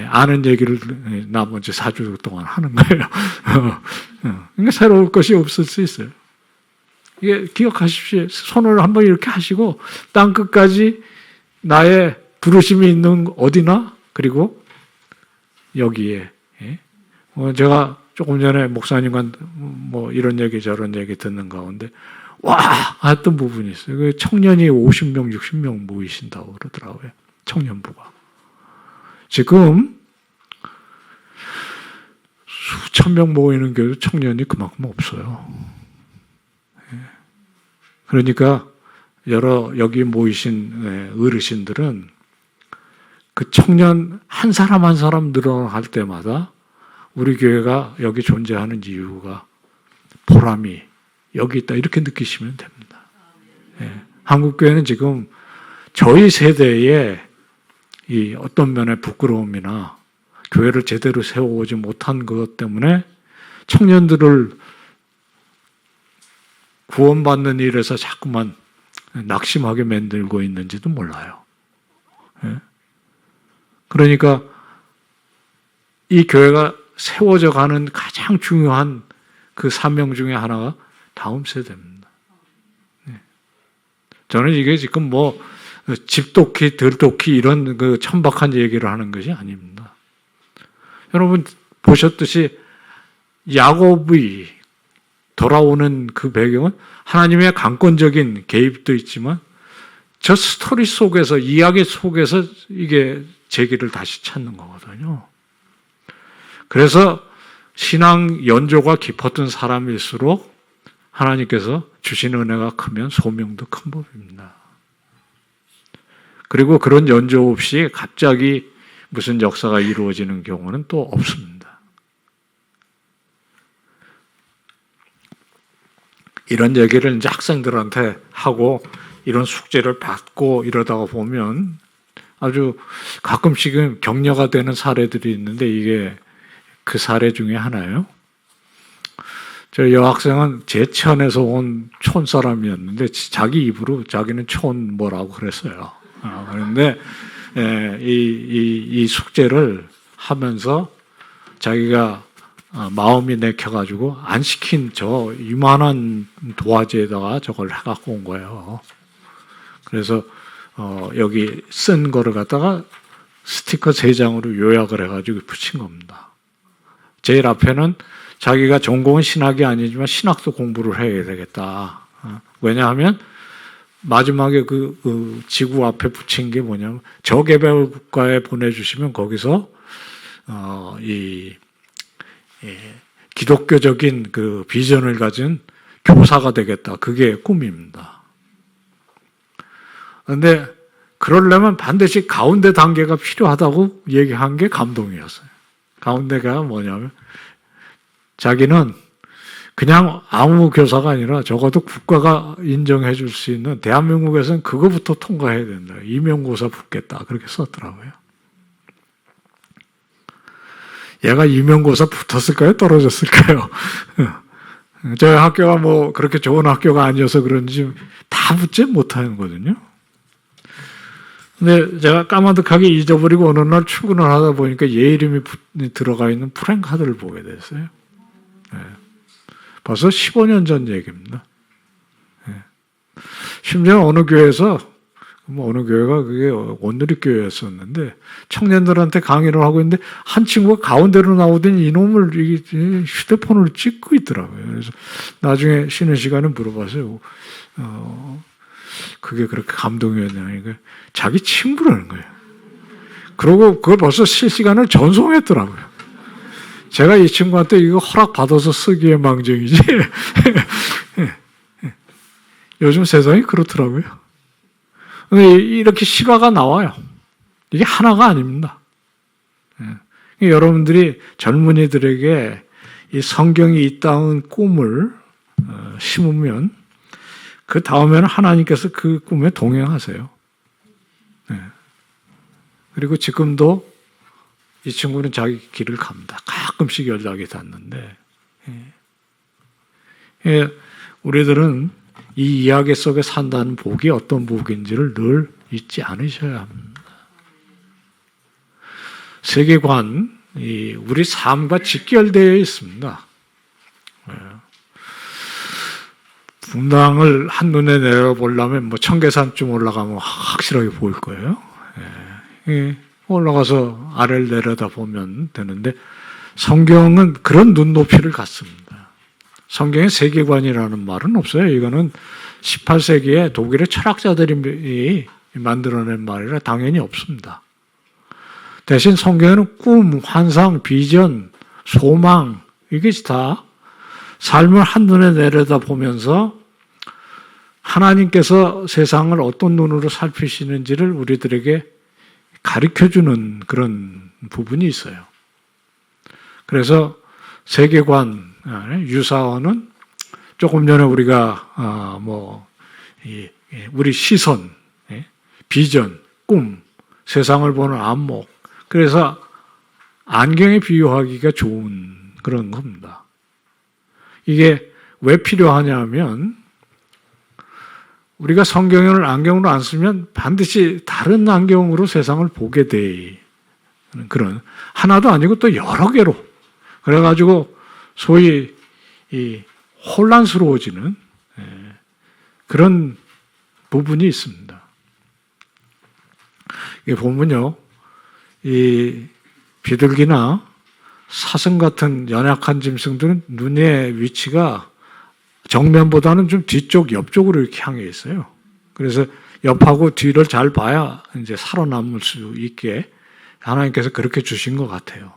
아는 얘기를 나머지 4주 동안 하는 거예요. 그러니까 새로울 것이 없을 수 있어요. 이게 기억하십시오. 손을 한번 이렇게 하시고 땅 끝까지 나의 부르심이 있는 어디나, 그리고 여기에 제가 조금 전에 목사님과 뭐 이런 얘기 저런 얘기 듣는 가운데 와 했던 부분이 있어요. 그 청년이 50명, 60명 모이신다고 그러더라고요. 청년부가. 지금 수천 명 모이는 교회도 청년이 그만큼 없어요. 그러니까 여기 모이신 어르신들은 그 청년 한 사람 한 사람 늘어날 때마다 우리 교회가 여기 존재하는 이유가 보람이 여기 있다 이렇게 느끼시면 됩니다. 한국교회는 지금 저희 세대에 이 어떤 면의 부끄러움이나 교회를 제대로 세워오지 못한 것 때문에 청년들을 구원받는 일에서 자꾸만 낙심하게 만들고 있는지도 몰라요. 예? 그러니까 이 교회가 세워져 가는 가장 중요한 그 사명 중에 하나가 다음 세대입니다. 예. 저는 이게 지금 뭐 집독기, 들독기 이런 그 천박한 얘기를 하는 것이 아닙니다. 여러분 보셨듯이 야곱이 돌아오는 그 배경은 하나님의 강권적인 개입도 있지만 저 스토리 속에서, 이야기 속에서 이게 재기를 다시 찾는 거거든요. 그래서 신앙 연조가 깊었던 사람일수록 하나님께서 주신 은혜가 크면 소명도 큰 법입니다. 그리고 그런 연조 없이 갑자기 무슨 역사가 이루어지는 경우는 또 없습니다. 이런 얘기를 이제 학생들한테 하고 이런 숙제를 받고 이러다가 보면 아주 가끔씩은 격려가 되는 사례들이 있는데 이게 그 사례 중에 하나예요. 저 여학생은 제천에서 온 촌 사람이었는데 자기 입으로 자기는 촌 뭐라고 그랬어요. 그런데 이 숙제를 하면서 자기가 마음이 내켜가지고 안 시킨 저 이만한 도화지에다가 저걸 해갖고 온 거예요. 그래서 여기 쓴 거를 갖다가 스티커 3장으로 요약을 해가지고 붙인 겁니다. 제일 앞에는 자기가 전공은 신학이 아니지만 신학도 공부를 해야 되겠다. 왜냐하면 마지막에 그 지구 앞에 붙인 게 뭐냐면 저개발 국가에 보내주시면 거기서 이 기독교적인 그 비전을 가진 교사가 되겠다. 그게 꿈입니다. 그런데 그러려면 반드시 가운데 단계가 필요하다고 얘기한 게 감동이었어요. 가운데가 뭐냐면 자기는 그냥 아무 교사가 아니라 적어도 국가가 인정해 줄 수 있는, 대한민국에서는 그거부터 통과해야 된다. 임용고사 붙겠다. 그렇게 썼더라고요. 얘가 임용고사 붙었을까요? 떨어졌을까요? 저희 학교가 뭐 그렇게 좋은 학교가 아니어서 그런지 다 붙지 못하는 거거든요. 근데 제가 까마득하게 잊어버리고 어느 날 출근을 하다 보니까 얘 이름이 들어가 있는 프랭카드를 보게 됐어요. 네. 벌써 15년 전 얘기입니다. 네. 심지어 어느 교회에서, 어느 교회가 그게 온누리교회였었는데 청년들한테 강의를 하고 있는데 한 친구가 가운데로 나오더니 이놈을 휴대폰으로 찍고 있더라고요. 그래서 나중에 쉬는 시간에 물어봤어요. 그게 그렇게 감동이었냐니까 자기 친구라는 거예요. 그러고 그걸 벌써 실시간을 전송했더라고요. 제가 이 친구한테 이거 허락받아서 쓰기에 망정이지. 요즘 세상이 그렇더라고요. 근데 이렇게 실화가 나와요. 이게 하나가 아닙니다. 여러분들이 젊은이들에게 이 성경이 있다는 꿈을 심으면 그 다음에는 하나님께서 그 꿈에 동행하세요. 그리고 지금도 이 친구는 자기 길을 갑니다. 가끔씩 연락이 닿는데 우리들은 이 이야기 속에 산다는 복이 어떤 복인지를 늘 잊지 않으셔야 합니다. 세계관, 우리 삶과 직결되어 있습니다. 분당을 한눈에 내려보려면 뭐 청계산쯤 올라가면 확실하게 보일 거예요. 올라가서 아래를 내려다보면 되는데 성경은 그런 눈높이를 갖습니다. 성경에 세계관이라는 말은 없어요. 이거는 18세기에 독일의 철학자들이 만들어낸 말이라 당연히 없습니다. 대신 성경에는 꿈, 환상, 비전, 소망 이게 다 삶을 한눈에 내려다보면서 하나님께서 세상을 어떤 눈으로 살피시는지를 우리들에게 가르쳐주는 그런 부분이 있어요. 그래서 세계관, 유사어는 조금 전에 우리가 우리 시선, 비전, 꿈, 세상을 보는 안목, 그래서 안경에 비유하기가 좋은 그런 겁니다. 이게 왜 필요하냐면 우리가 성경을 안경으로 안 쓰면 반드시 다른 안경으로 세상을 보게 돼. 그런 하나도 아니고 또 여러 개로 그래가지고 소위 이 혼란스러워지는 그런 부분이 있습니다. 이게 보면요, 이 비둘기나 사슴 같은 연약한 짐승들은 눈의 위치가 정면보다는 좀 뒤쪽, 옆쪽으로 이렇게 향해 있어요. 그래서 옆하고 뒤를 잘 봐야 이제 살아남을 수 있게 하나님께서 그렇게 주신 것 같아요.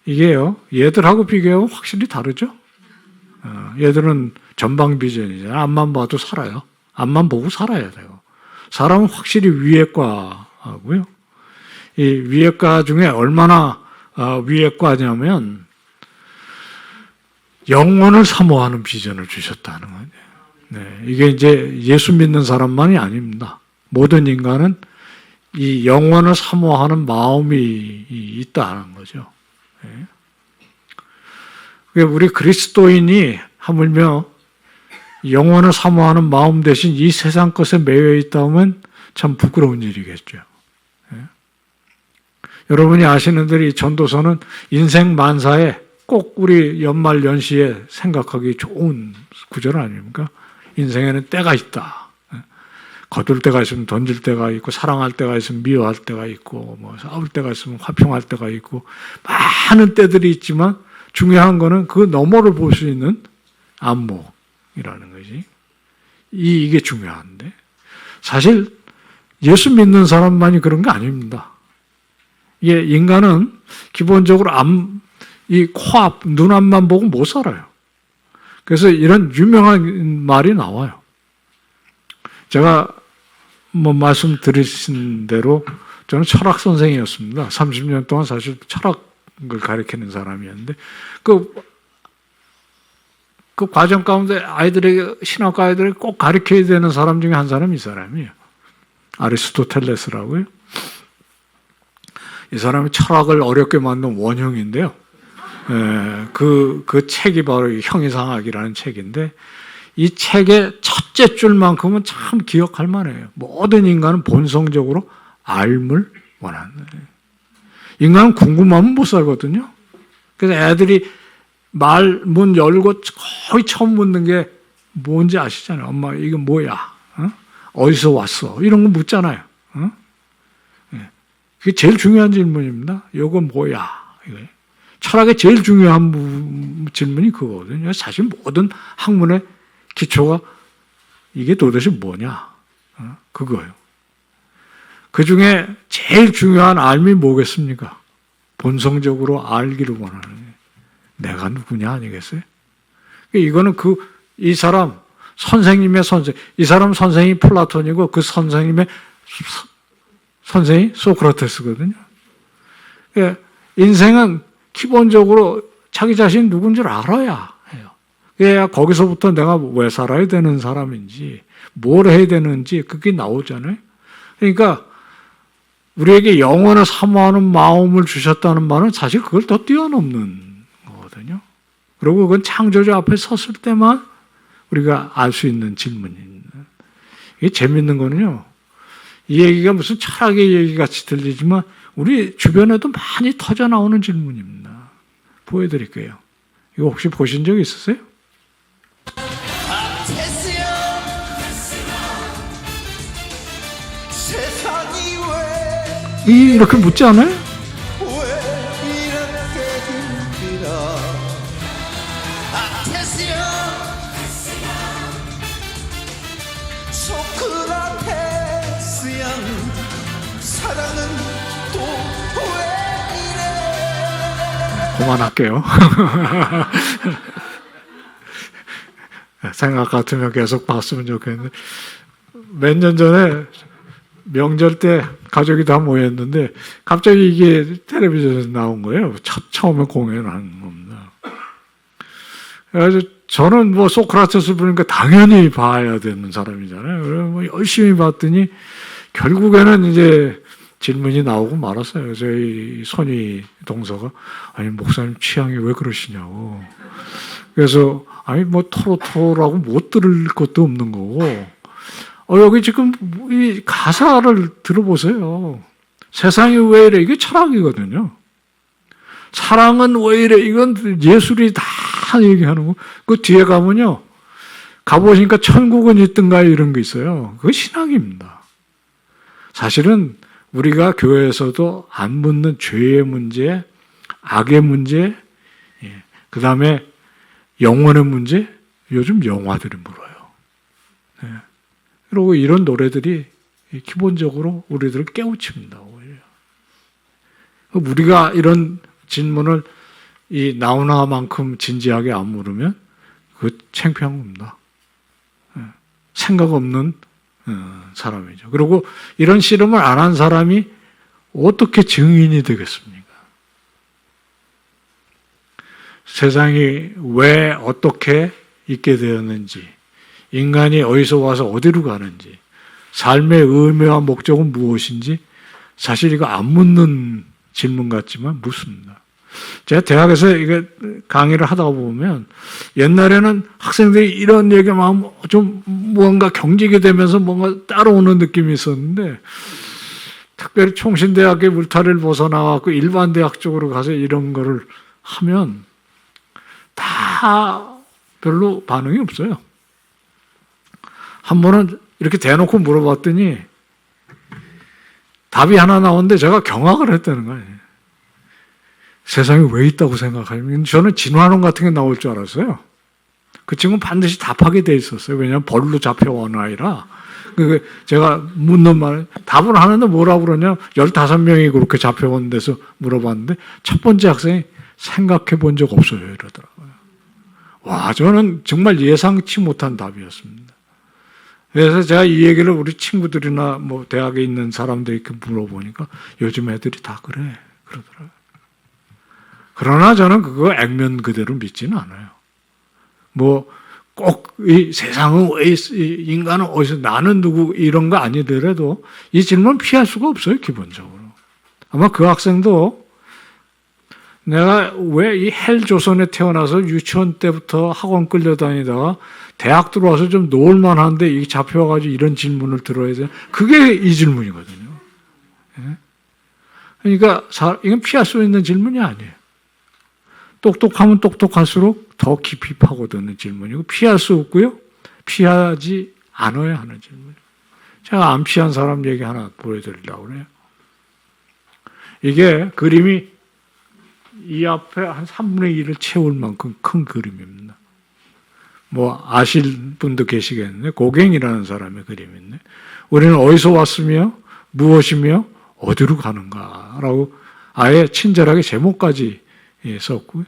이게요, 얘들하고 비교하면 확실히 다르죠? 얘들은 전방비전이잖아요. 앞만 봐도 살아요. 앞만 보고 살아야 돼요. 사람은 확실히 위액과하고요. 이 위액과 중에 얼마나 위액과냐면 영혼을 사모하는 비전을 주셨다는 거예요. 네, 이게 이제 예수 믿는 사람만이 아닙니다. 모든 인간은 이 영혼을 사모하는 마음이 있다는 거죠. 네. 우리 그리스도인이 하물며 영혼을 사모하는 마음 대신 이 세상 것에 매여 있다면 참 부끄러운 일이겠죠. 네. 여러분이 아시는 대로 이 전도서는 인생 만사에 꼭 우리 연말 연시에 생각하기 좋은 구절 아닙니까? 인생에는 때가 있다. 거둘 때가 있으면 던질 때가 있고, 사랑할 때가 있으면 미워할 때가 있고, 뭐 싸울 때가 있으면 화평할 때가 있고, 많은 때들이 있지만 중요한 거는 그 너머를 볼 수 있는 안목이라는 거지. 이게 중요한데 사실 예수 믿는 사람만이 그런 게 아닙니다. 이게 인간은 기본적으로 이 코앞, 눈앞만 보고 못 살아요. 그래서 이런 유명한 말이 나와요. 제가 뭐 말씀드리신 대로 저는 철학 선생이었습니다. 30년 동안 사실 철학을 가르치는 사람이었는데 그 과정 가운데 아이들에게, 신학과 아이들에게 꼭 가르쳐야 되는 사람 중에 한 사람이 이 사람이에요. 아리스토텔레스라고요. 이 사람이 철학을 어렵게 만든 원형인데요. 그 책이 바로 형이상학이라는 책인데 이 책의 첫째 줄만큼은 참 기억할 만해요. 모든 인간은 본성적으로 알을 원하는 거예요. 인간은 궁금하면 못 살거든요. 그래서 애들이 문 열고 거의 처음 묻는 게 뭔지 아시잖아요. 엄마 이거 뭐야? 어디서 왔어? 이런 거 묻잖아요. 그게 제일 중요한 질문입니다. 이거 뭐야? 철학의 제일 중요한 질문이 그거거든요. 사실 모든 학문의 기초가 이게 도대체 뭐냐? 그거예요. 그 중에 제일 중요한 알미 뭐겠습니까? 본성적으로 알기를 원하는 거예요. 내가 누구냐 아니겠어요? 이거는 이 사람, 선생님의 선생, 이 사람 선생이 플라톤이고 그 선생님의 선생이 소크라테스거든요. 인생은 기본적으로 자기 자신이 누군지 알아야 해요. 그래야 거기서부터 내가 왜 살아야 되는 사람인지, 뭘 해야 되는지 그게 나오잖아요. 그러니까 우리에게 영혼을 사모하는 마음을 주셨다는 말은 사실 그걸 더 뛰어넘는 거거든요. 그리고 그건 창조주 앞에 섰을 때만 우리가 알 수 있는 질문입니다. 이게 재밌는 거는요. 이 얘기가 무슨 철학의 얘기같이 들리지만 우리 주변에도 많이 터져 나오는 질문입니다. 보여드릴게요. 이거 혹시 보신 적 있으세요? 이렇게 묻지 않아요? 그만할게요. 생각 같으면 계속 봤으면 좋겠는데 몇 년 전에 명절 때 가족이 다 모였는데 갑자기 이게 텔레비전에서 나온 거예요. 처음에 공연한 겁니다. 그래서 저는 뭐 소크라테스 보니까 당연히 봐야 되는 사람이잖아요. 그래서 뭐 열심히 봤더니 결국에는 이제 질문이 나오고 말았어요. 저희 손이 동서가 아니 목사님 취향이 왜 그러시냐고. 그래서 아니 뭐 토로토로라고 못 들을 것도 없는 거고 여기 지금 이 가사를 들어보세요. 세상이 왜 이래? 이게 철학이거든요. 사랑은 왜 이래? 이건 예술이 다 얘기하는 거. 그 뒤에 가면요. 가보시니까 천국은 있던가 이런 게 있어요. 그거 신학입니다. 사실은 우리가 교회에서도 안 묻는 죄의 문제, 악의 문제, 그 다음에 영혼의 문제, 요즘 영화들이 물어요. 그리고 이런 노래들이 기본적으로 우리들을 깨우칩니다. 오히려. 우리가 이런 질문을 이 나훈아만큼 진지하게 안 물으면 그 창피한 겁니다. 생각 없는 사람이죠. 그리고 이런 씨름을 안 한 사람이 어떻게 증인이 되겠습니까? 세상이 왜 어떻게 있게 되었는지, 인간이 어디서 와서 어디로 가는지, 삶의 의미와 목적은 무엇인지 사실 이거 안 묻는 질문 같지만 묻습니다. 제가 대학에서 이게 강의를 하다 보면 옛날에는 학생들이 이런 얘기만 하면 좀 뭔가 경직이 되면서 뭔가 따라오는 느낌이 있었는데 특별히 총신대학의 울타리를 벗어나갖고 일반 대학 쪽으로 가서 이런 거를 하면 다 별로 반응이 없어요. 한 번은 이렇게 대놓고 물어봤더니 답이 하나 나오는데 제가 경악을 했다는 거예요. 세상에 왜 있다고 생각하면 저는 진화론 같은 게 나올 줄 알았어요. 그 친구는 반드시 답하게 돼 있었어요. 왜냐하면 벌로 잡혀온 아이라. 제가 묻는 말, 답을 하는데 뭐라고 그러냐, 15명이 그렇게 잡혀온 데서 물어봤는데 첫 번째 학생이 생각해 본 적 없어요. 이러더라고요. 와, 저는 정말 예상치 못한 답이었습니다. 그래서 제가 이 얘기를 우리 친구들이나 뭐 대학에 있는 사람들에게 물어보니까 요즘 애들이 다 그래. 그러더라고요. 그러나 저는 그거 액면 그대로 믿지는 않아요. 뭐 꼭 이 세상은 왜 인간은 어디서 나는 누구 이런 거 아니더라도 이 질문 피할 수가 없어요. 기본적으로. 아마 그 학생도 내가 왜 이 헬조선에 태어나서 유치원 때부터 학원 끌려다니다가 대학 들어와서 좀 놀만 한데 이 잡혀와가지고 이런 질문을 들어야 돼. 그게 이 질문이거든요. 그러니까 이건 피할 수 있는 질문이 아니에요. 똑똑하면 똑똑할수록 더 깊이 파고드는 질문이고 피할 수 없고요. 피하지 않아야 하는 질문이에요. 제가 안 피한 사람 얘기 하나 보여드리려고 그래요. 이게 그림이 이 앞에 한 3분의 1을 채울 만큼 큰 그림입니다. 뭐 아실 분도 계시겠는데 고갱이라는 사람의 그림인데 우리는 어디서 왔으며 무엇이며 어디로 가는가라고 아예 친절하게 제목까지 썼고요.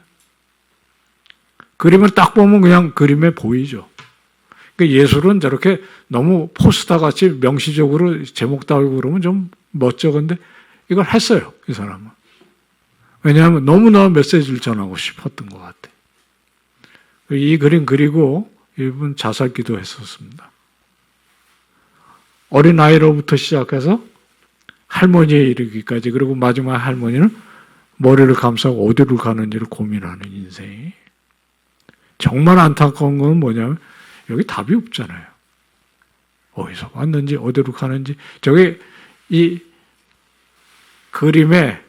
그림을 딱 보면 그냥 그림에 보이죠. 그러니까 예술은 저렇게 너무 포스터같이 명시적으로 제목 달고 그러면 좀 멋쩍은데 이걸 했어요. 이 사람은. 왜냐하면 너무나 메시지를 전하고 싶었던 것 같아요. 이 그림 그리고 이분 자살기도 했었습니다. 어린아이로부터 시작해서 할머니에 이르기까지 그리고 마지막 할머니는 머리를 감싸고 어디로 가는지를 고민하는 인생이 정말 안타까운 건 뭐냐면 여기 답이 없잖아요. 어디서 왔는지 어디로 가는지 저게 이 그림에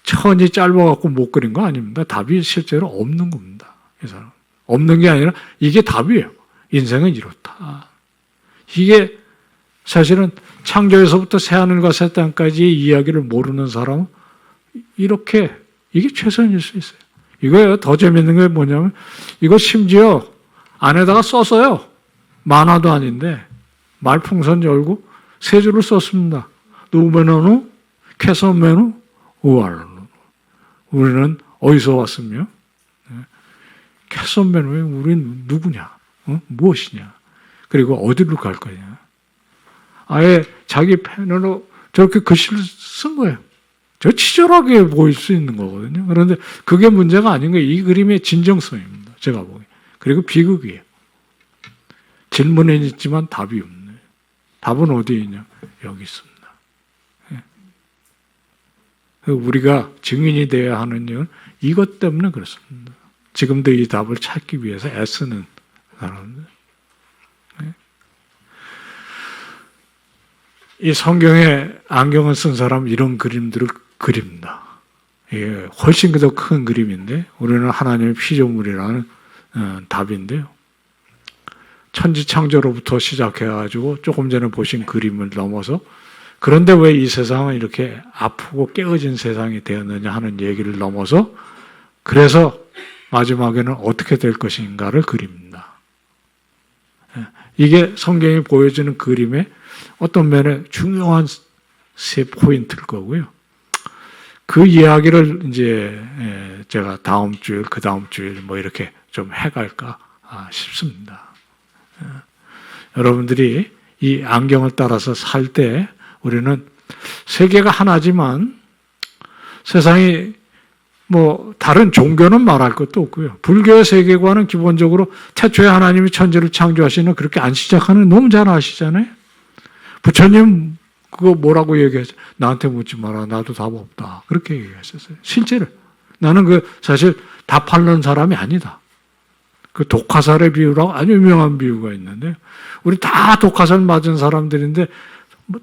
천이 짧아갖고 못 그린 거 아닙니다. 답이 실제로 없는 겁니다. 이 사람 없는 게 아니라 이게 답이에요. 인생은 이렇다. 이게 사실은 창조에서부터 새하늘과 새 땅까지의 이야기를 모르는 사람은 이렇게 이게 최선일 수 있어요. 이거예요. 더 재밌는 게 뭐냐면 이거 심지어 안에다가 썼어요. 만화도 아닌데 말풍선 열고 세 줄을 썼습니다. 누메노누, 캐서메누, 우알루. 우리는 어디서 왔으며 캐서메누 우리는 누구냐? 무엇이냐? 그리고 어디로 갈 거냐? 아예 자기 펜으로 저렇게 글씨를 쓴 거예요. 저 치졸하게 보일 수 있는 거거든요. 그런데 그게 문제가 아닌 거예요. 이 그림의 진정성입니다. 제가 보기에. 그리고 비극이에요. 질문은 있지만 답이 없네요. 답은 어디에 있냐? 여기 있습니다. 우리가 증인이 되어야 하는 이유는 이것 때문에 그렇습니다. 지금도 이 답을 찾기 위해서 애쓰는 사람들. 이 성경에 안경을 쓴 사람 이런 그림들을 그립니다. 이게 훨씬 더 큰 그림인데 우리는 하나님의 피조물이라는 답인데요. 천지창조로부터 시작해가지고 조금 전에 보신 그림을 넘어서 그런데 왜 이 세상은 이렇게 아프고 깨어진 세상이 되었느냐 하는 얘기를 넘어서 그래서 마지막에는 어떻게 될 것인가를 그립니다. 이게 성경이 보여주는 그림의 어떤 면에 중요한 세 포인트일 거고요. 그 이야기를 이제 제가 다음 주일, 그 다음 주일 뭐 이렇게 좀 해갈까 싶습니다. 여러분들이 이 안경을 따라서 살 때 우리는 세계가 하나지만 세상이 뭐 다른 종교는 말할 것도 없고요. 불교의 세계관은 기본적으로 태초에 하나님이 천지를 창조하시는 그렇게 안 시작하는 너무 잘 아시잖아요. 부처님 그거 뭐라고 얘기하죠? 나한테 묻지 마라. 나도 답 없다. 그렇게 얘기하셨어요. 실제로 나는 그 사실 답하는 사람이 아니다. 그 독화살의 비유라고 아주 유명한 비유가 있는데 우리 다 독화살 맞은 사람들인데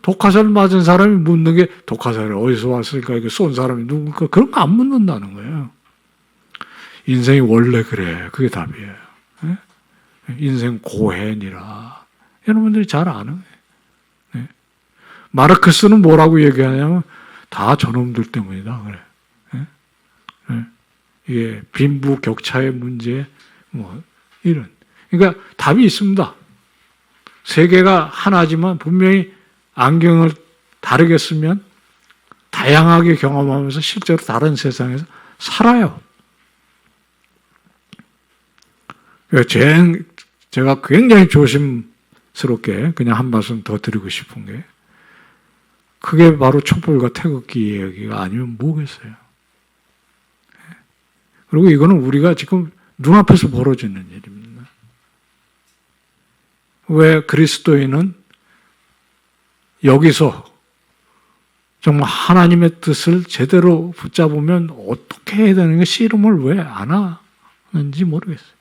독화살 맞은 사람이 묻는 게 독화살이 어디서 왔을까? 이거 쏜 사람이 누굴까? 그런 거 안 묻는다는 거예요. 인생이 원래 그래. 그게 답이에요. 인생 고해니라. 여러분들이 잘 아는 거예요. 마르크스는 뭐라고 얘기하냐면 다 저놈들 때문이다. 그래. 이게 빈부격차의 문제, 뭐 이런. 그러니까 답이 있습니다. 세계가 하나지만 분명히 안경을 다르게 쓰면 다양하게 경험하면서 실제로 다른 세상에서 살아요. 제가 굉장히 조심스럽게 그냥 한 말씀 더 드리고 싶은 게 그게 바로 촛불과 태극기 이야기가 아니면 뭐겠어요. 그리고 이거는 우리가 지금 눈앞에서 벌어지는 일입니다. 왜 그리스도인은 여기서 정말 하나님의 뜻을 제대로 붙잡으면 어떻게 해야 되는가 씨름을 왜 안 하는지 모르겠어요.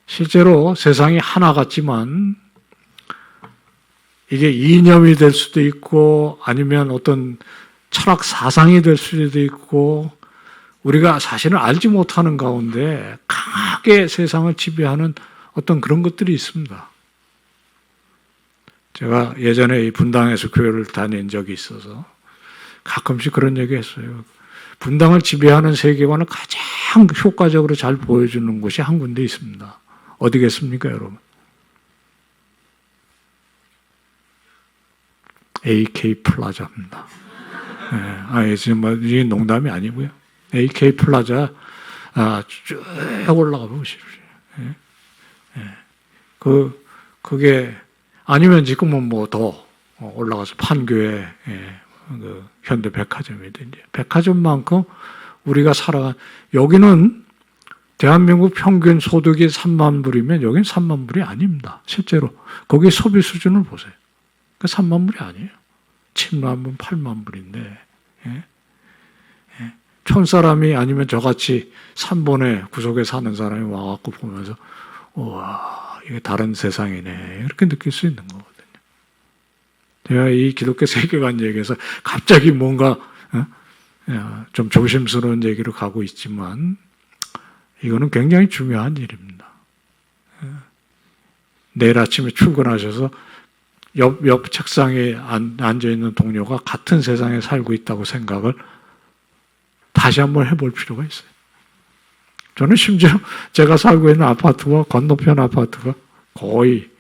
실제로 세상이 하나 같지만 이게 이념이 될 수도 있고 아니면 어떤 철학 사상이 될 수도 있고 우리가 사실은 알지 못하는 가운데 강하게 세상을 지배하는 어떤 그런 것들이 있습니다. 제가 예전에 이 분당에서 교회를 다닌 적이 있어서 가끔씩 그런 얘기 했어요. 분당을 지배하는 세계관을 가장 효과적으로 잘 보여주는 곳이 한 군데 있습니다. 어디겠습니까, 여러분? AK 플라자입니다. 이게 농담이 아니고요. AK 플라자 쭉 올라가 보십시오. 그게 아니면 지금은 뭐 더 올라가서 판교에 그 현대백화점이든지 백화점만큼 우리가 살아간 여기는 대한민국 평균 소득이 3만 불이면 여기는 3만 불이 아닙니다. 실제로 거기 소비 수준을 보세요. 그 3만 불이 아니에요. 7만 불, 8만 불인데 촌사람이 아니면 저같이 산본에 구석에 사는 사람이 와갖고 보면서 우와 이게 다른 세상이네 이렇게 느낄 수 있는 거거든요. 제가 이 기독교 세계관 얘기에서 갑자기 뭔가 좀 조심스러운 얘기로 가고 있지만 이거는 굉장히 중요한 일입니다. 내일 아침에 출근하셔서 옆 책상에 앉아있는 동료가 같은 세상에 살고 있다고 생각을 다시 한번 해볼 필요가 있어요. 저는 심지어 제가 살고 있는 아파트와 건너편 아파트가 거의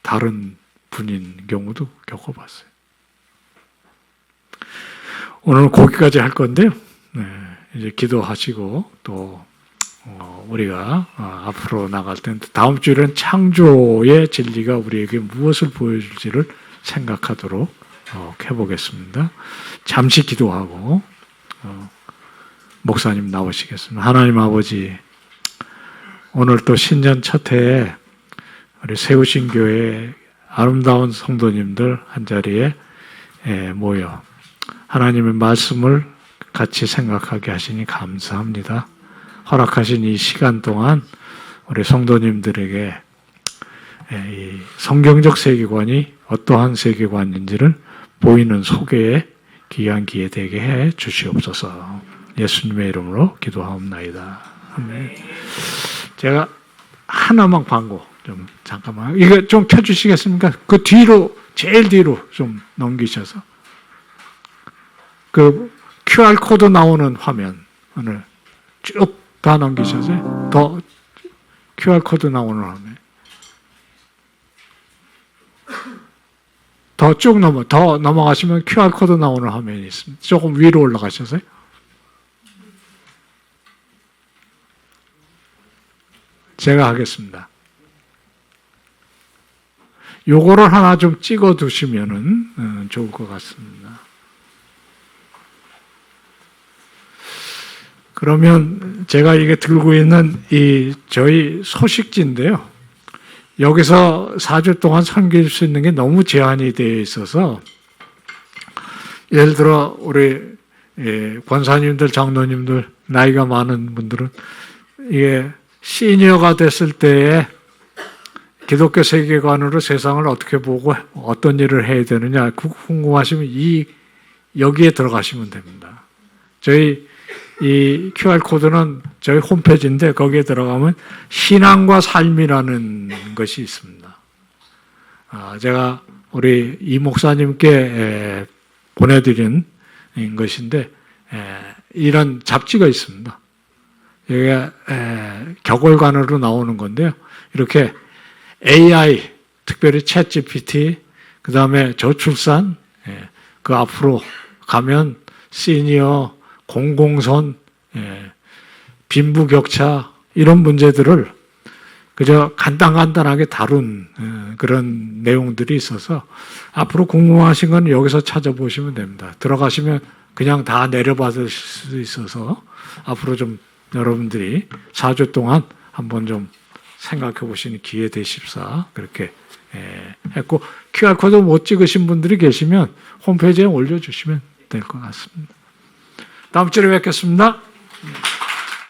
다른 분인 경우도 겪어봤어요. 오늘은 거기까지 할 건데요. 이제 기도하시고 또 우리가 앞으로 나갈 때는 다음 주에는 창조의 진리가 우리에게 무엇을 보여줄지를 생각하도록 해보겠습니다. 잠시 기도하고 목사님 나오시겠습니다. 하나님 아버지, 오늘 또 신년 첫 해에 우리 세우신 교회 아름다운 성도님들 한자리에 모여 하나님의 말씀을 같이 생각하게 하시니 감사합니다. 허락하신 이 시간 동안 우리 성도님들에게 이 성경적 세계관이 어떠한 세계관인지를 보이는 소개에 귀한 기회 되게 해 주시옵소서. 예수님의 이름으로 기도하옵나이다. 아멘. 제가 하나만 광고 좀 잠깐만, 이거 좀 켜주시겠습니까? 그 뒤로, 제일 뒤로 좀 넘기셔서 그 QR 코드 나오는 화면을 쭉 다 넘기셔서 더 QR 코드 나오는 화면 더 쭉 더 넘어가시면 QR 코드 나오는 화면이 있습니다. 조금 위로 올라가셔서요. 제가 하겠습니다. 요거를 하나 좀 찍어 두시면은 좋을 것 같습니다. 그러면 제가 이게 들고 있는 이 저희 소식지인데요. 여기서 4주 동안 섬길 수 있는 게 너무 제한이 되어 있어서, 예를 들어 우리 권사님들, 장로님들, 나이가 많은 분들은 이게 시니어가 됐을 때에 기독교 세계관으로 세상을 어떻게 보고 어떤 일을 해야 되느냐 궁금하시면 여기에 들어가시면 됩니다. 저희 이 QR코드는 저희 홈페이지인데 거기에 들어가면 신앙과 삶이라는 것이 있습니다. 제가 우리 이 목사님께 보내드린 것인데 이런 잡지가 있습니다. 이게 격월간으로 나오는 건데요. 이렇게 AI, 특별히 챗GPT, 그 다음에 저출산, 그 앞으로 가면 시니어, 공공선, 빈부격차 이런 문제들을 그저 간단하게 다룬 그런 내용들이 있어서 앞으로 궁금하신 건 여기서 찾아보시면 됩니다. 들어가시면 그냥 다 내려받을 수 있어서 앞으로 좀 여러분들이 4주 동안 한번 좀 생각해 보시는 기회 되십사 그렇게 했고, QR코드 못 찍으신 분들이 계시면 홈페이지에 올려주시면 될 것 같습니다. 다음 주에 뵙겠습니다.